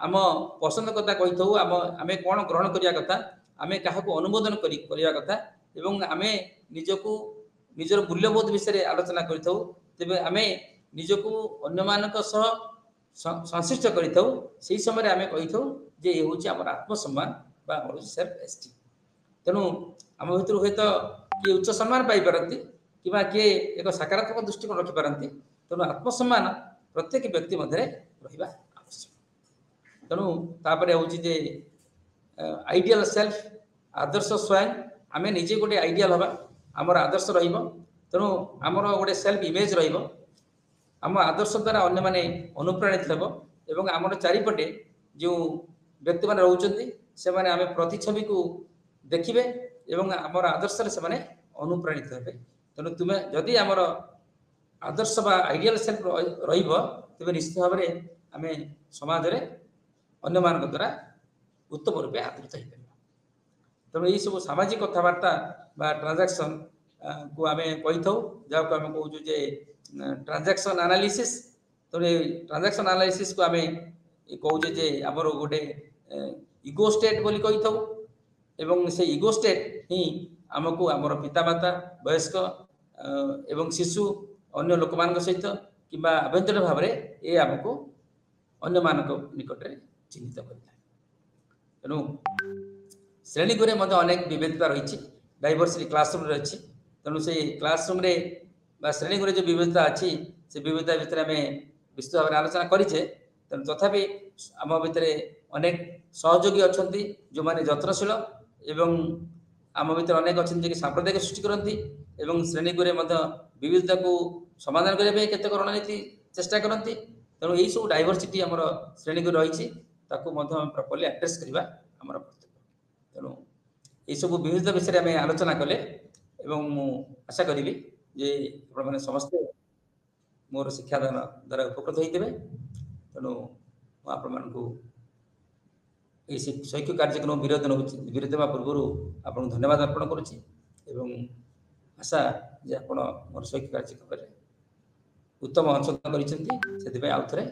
आम पसंद कथा कही था आम कौन ग्रहण करने कथा आम क्या अनुमोदन करने कथा एवं आम निजको निजर मूल्यबोध विषय आलोचना करूँ तेज आम निजको अन्य संश्लिष्ट करी समय आम कही था जे ये हूँ आम आत्मसम्मान सेल्फ एस्टीम तेणु आम भर हूँ तो किए उच्च सम्मान पाइपारती कि किए एक सकारात्मक दृष्टिकोण रखिपारती तेणु आत्मसम्मान प्रत्येक व्यक्ति मध्य रहा आवश्यक तेणु तापर हूँ जे आइडियल सेल्फ आदर्श स्वयं आम निजे गोटे आइडियल हवा आमर आदर्श तेणु आमर गोटे सेल्फ इमेज आम आदर्श द्वारा अन्य माने अनुप्राणित हेब एवं आमर चारिपटे जो व्यक्ति मैंने रोचंती से माने आमे प्रतिछवि को देखिबे एवं आमर आदर्श से माने अनुप्राणित हेबे। तेणु तुमे जदि आमर आदर्श बा आइडियल सेल्फ रहिबो तेबे निश्चित भाव में आमे समाज रे अन्य मान द्वारा उत्तम रूपे आदृत हो पारिबा। तेणु यही सब सामाजिक कथबार्ता बा ट्रांजैक्शन को आमे कहि थाउ जा को आमे कहू जे ट्रांजैक्शन एनालिसिस। तेणु ट्रांजैक्शन एनालिसिस को आमे कहू जे हमर गोटे इगो स्टेट बोली कहि थाउ एवं से इगो स्टेट ही हमको हमर पितामाता वयस्क एवं शिशु अन्य लोक मान सहित कि आभ्यंतर भाव में ये आमको अन्य मानक निकट में चिन्हित करता है। तेणु श्रेणी गुरे मध्य अनेक विविधता रही डाइवर्सिटी क्लासरूम अच्छी। तेणु से क्लासरूम रे श्रेणी गुरे जो विविधता अच्छी से विविधता भितर आम विस्तृत भाव में आलोचना करें। तेणु तथापि आम भितर अनेक सहयोगी अच्छा जो मैंने जत्नशील एवं आम भर अनेक अच्छा कि सांप्रदायिक सृष्टि करती एवं श्रेणी गुरे विविधता को समाधान करने केत रणनीति चेष्टा करती। तेणु यही सब डाइवर्सिटी आम श्रेणी गुरे रही प्रॉपर्ली एड्रेस करवा आम कर्तव्य। तेणु ये सब विविधता विषय में आलोचना कले एवं मु आशा करी जे मैंने समस्ते मोर शिक्षादान द्वारा उपकृत होते। तेणु आपको ये शैक्षिक कार्यक्रम विरोध देवा पूर्व आपको धन्यवाद अर्पण करुच्ची एवं आशा जे आप मोर शैक्षिक कार्यक्रम उत्तम अंशग्रहण कर आउ थे।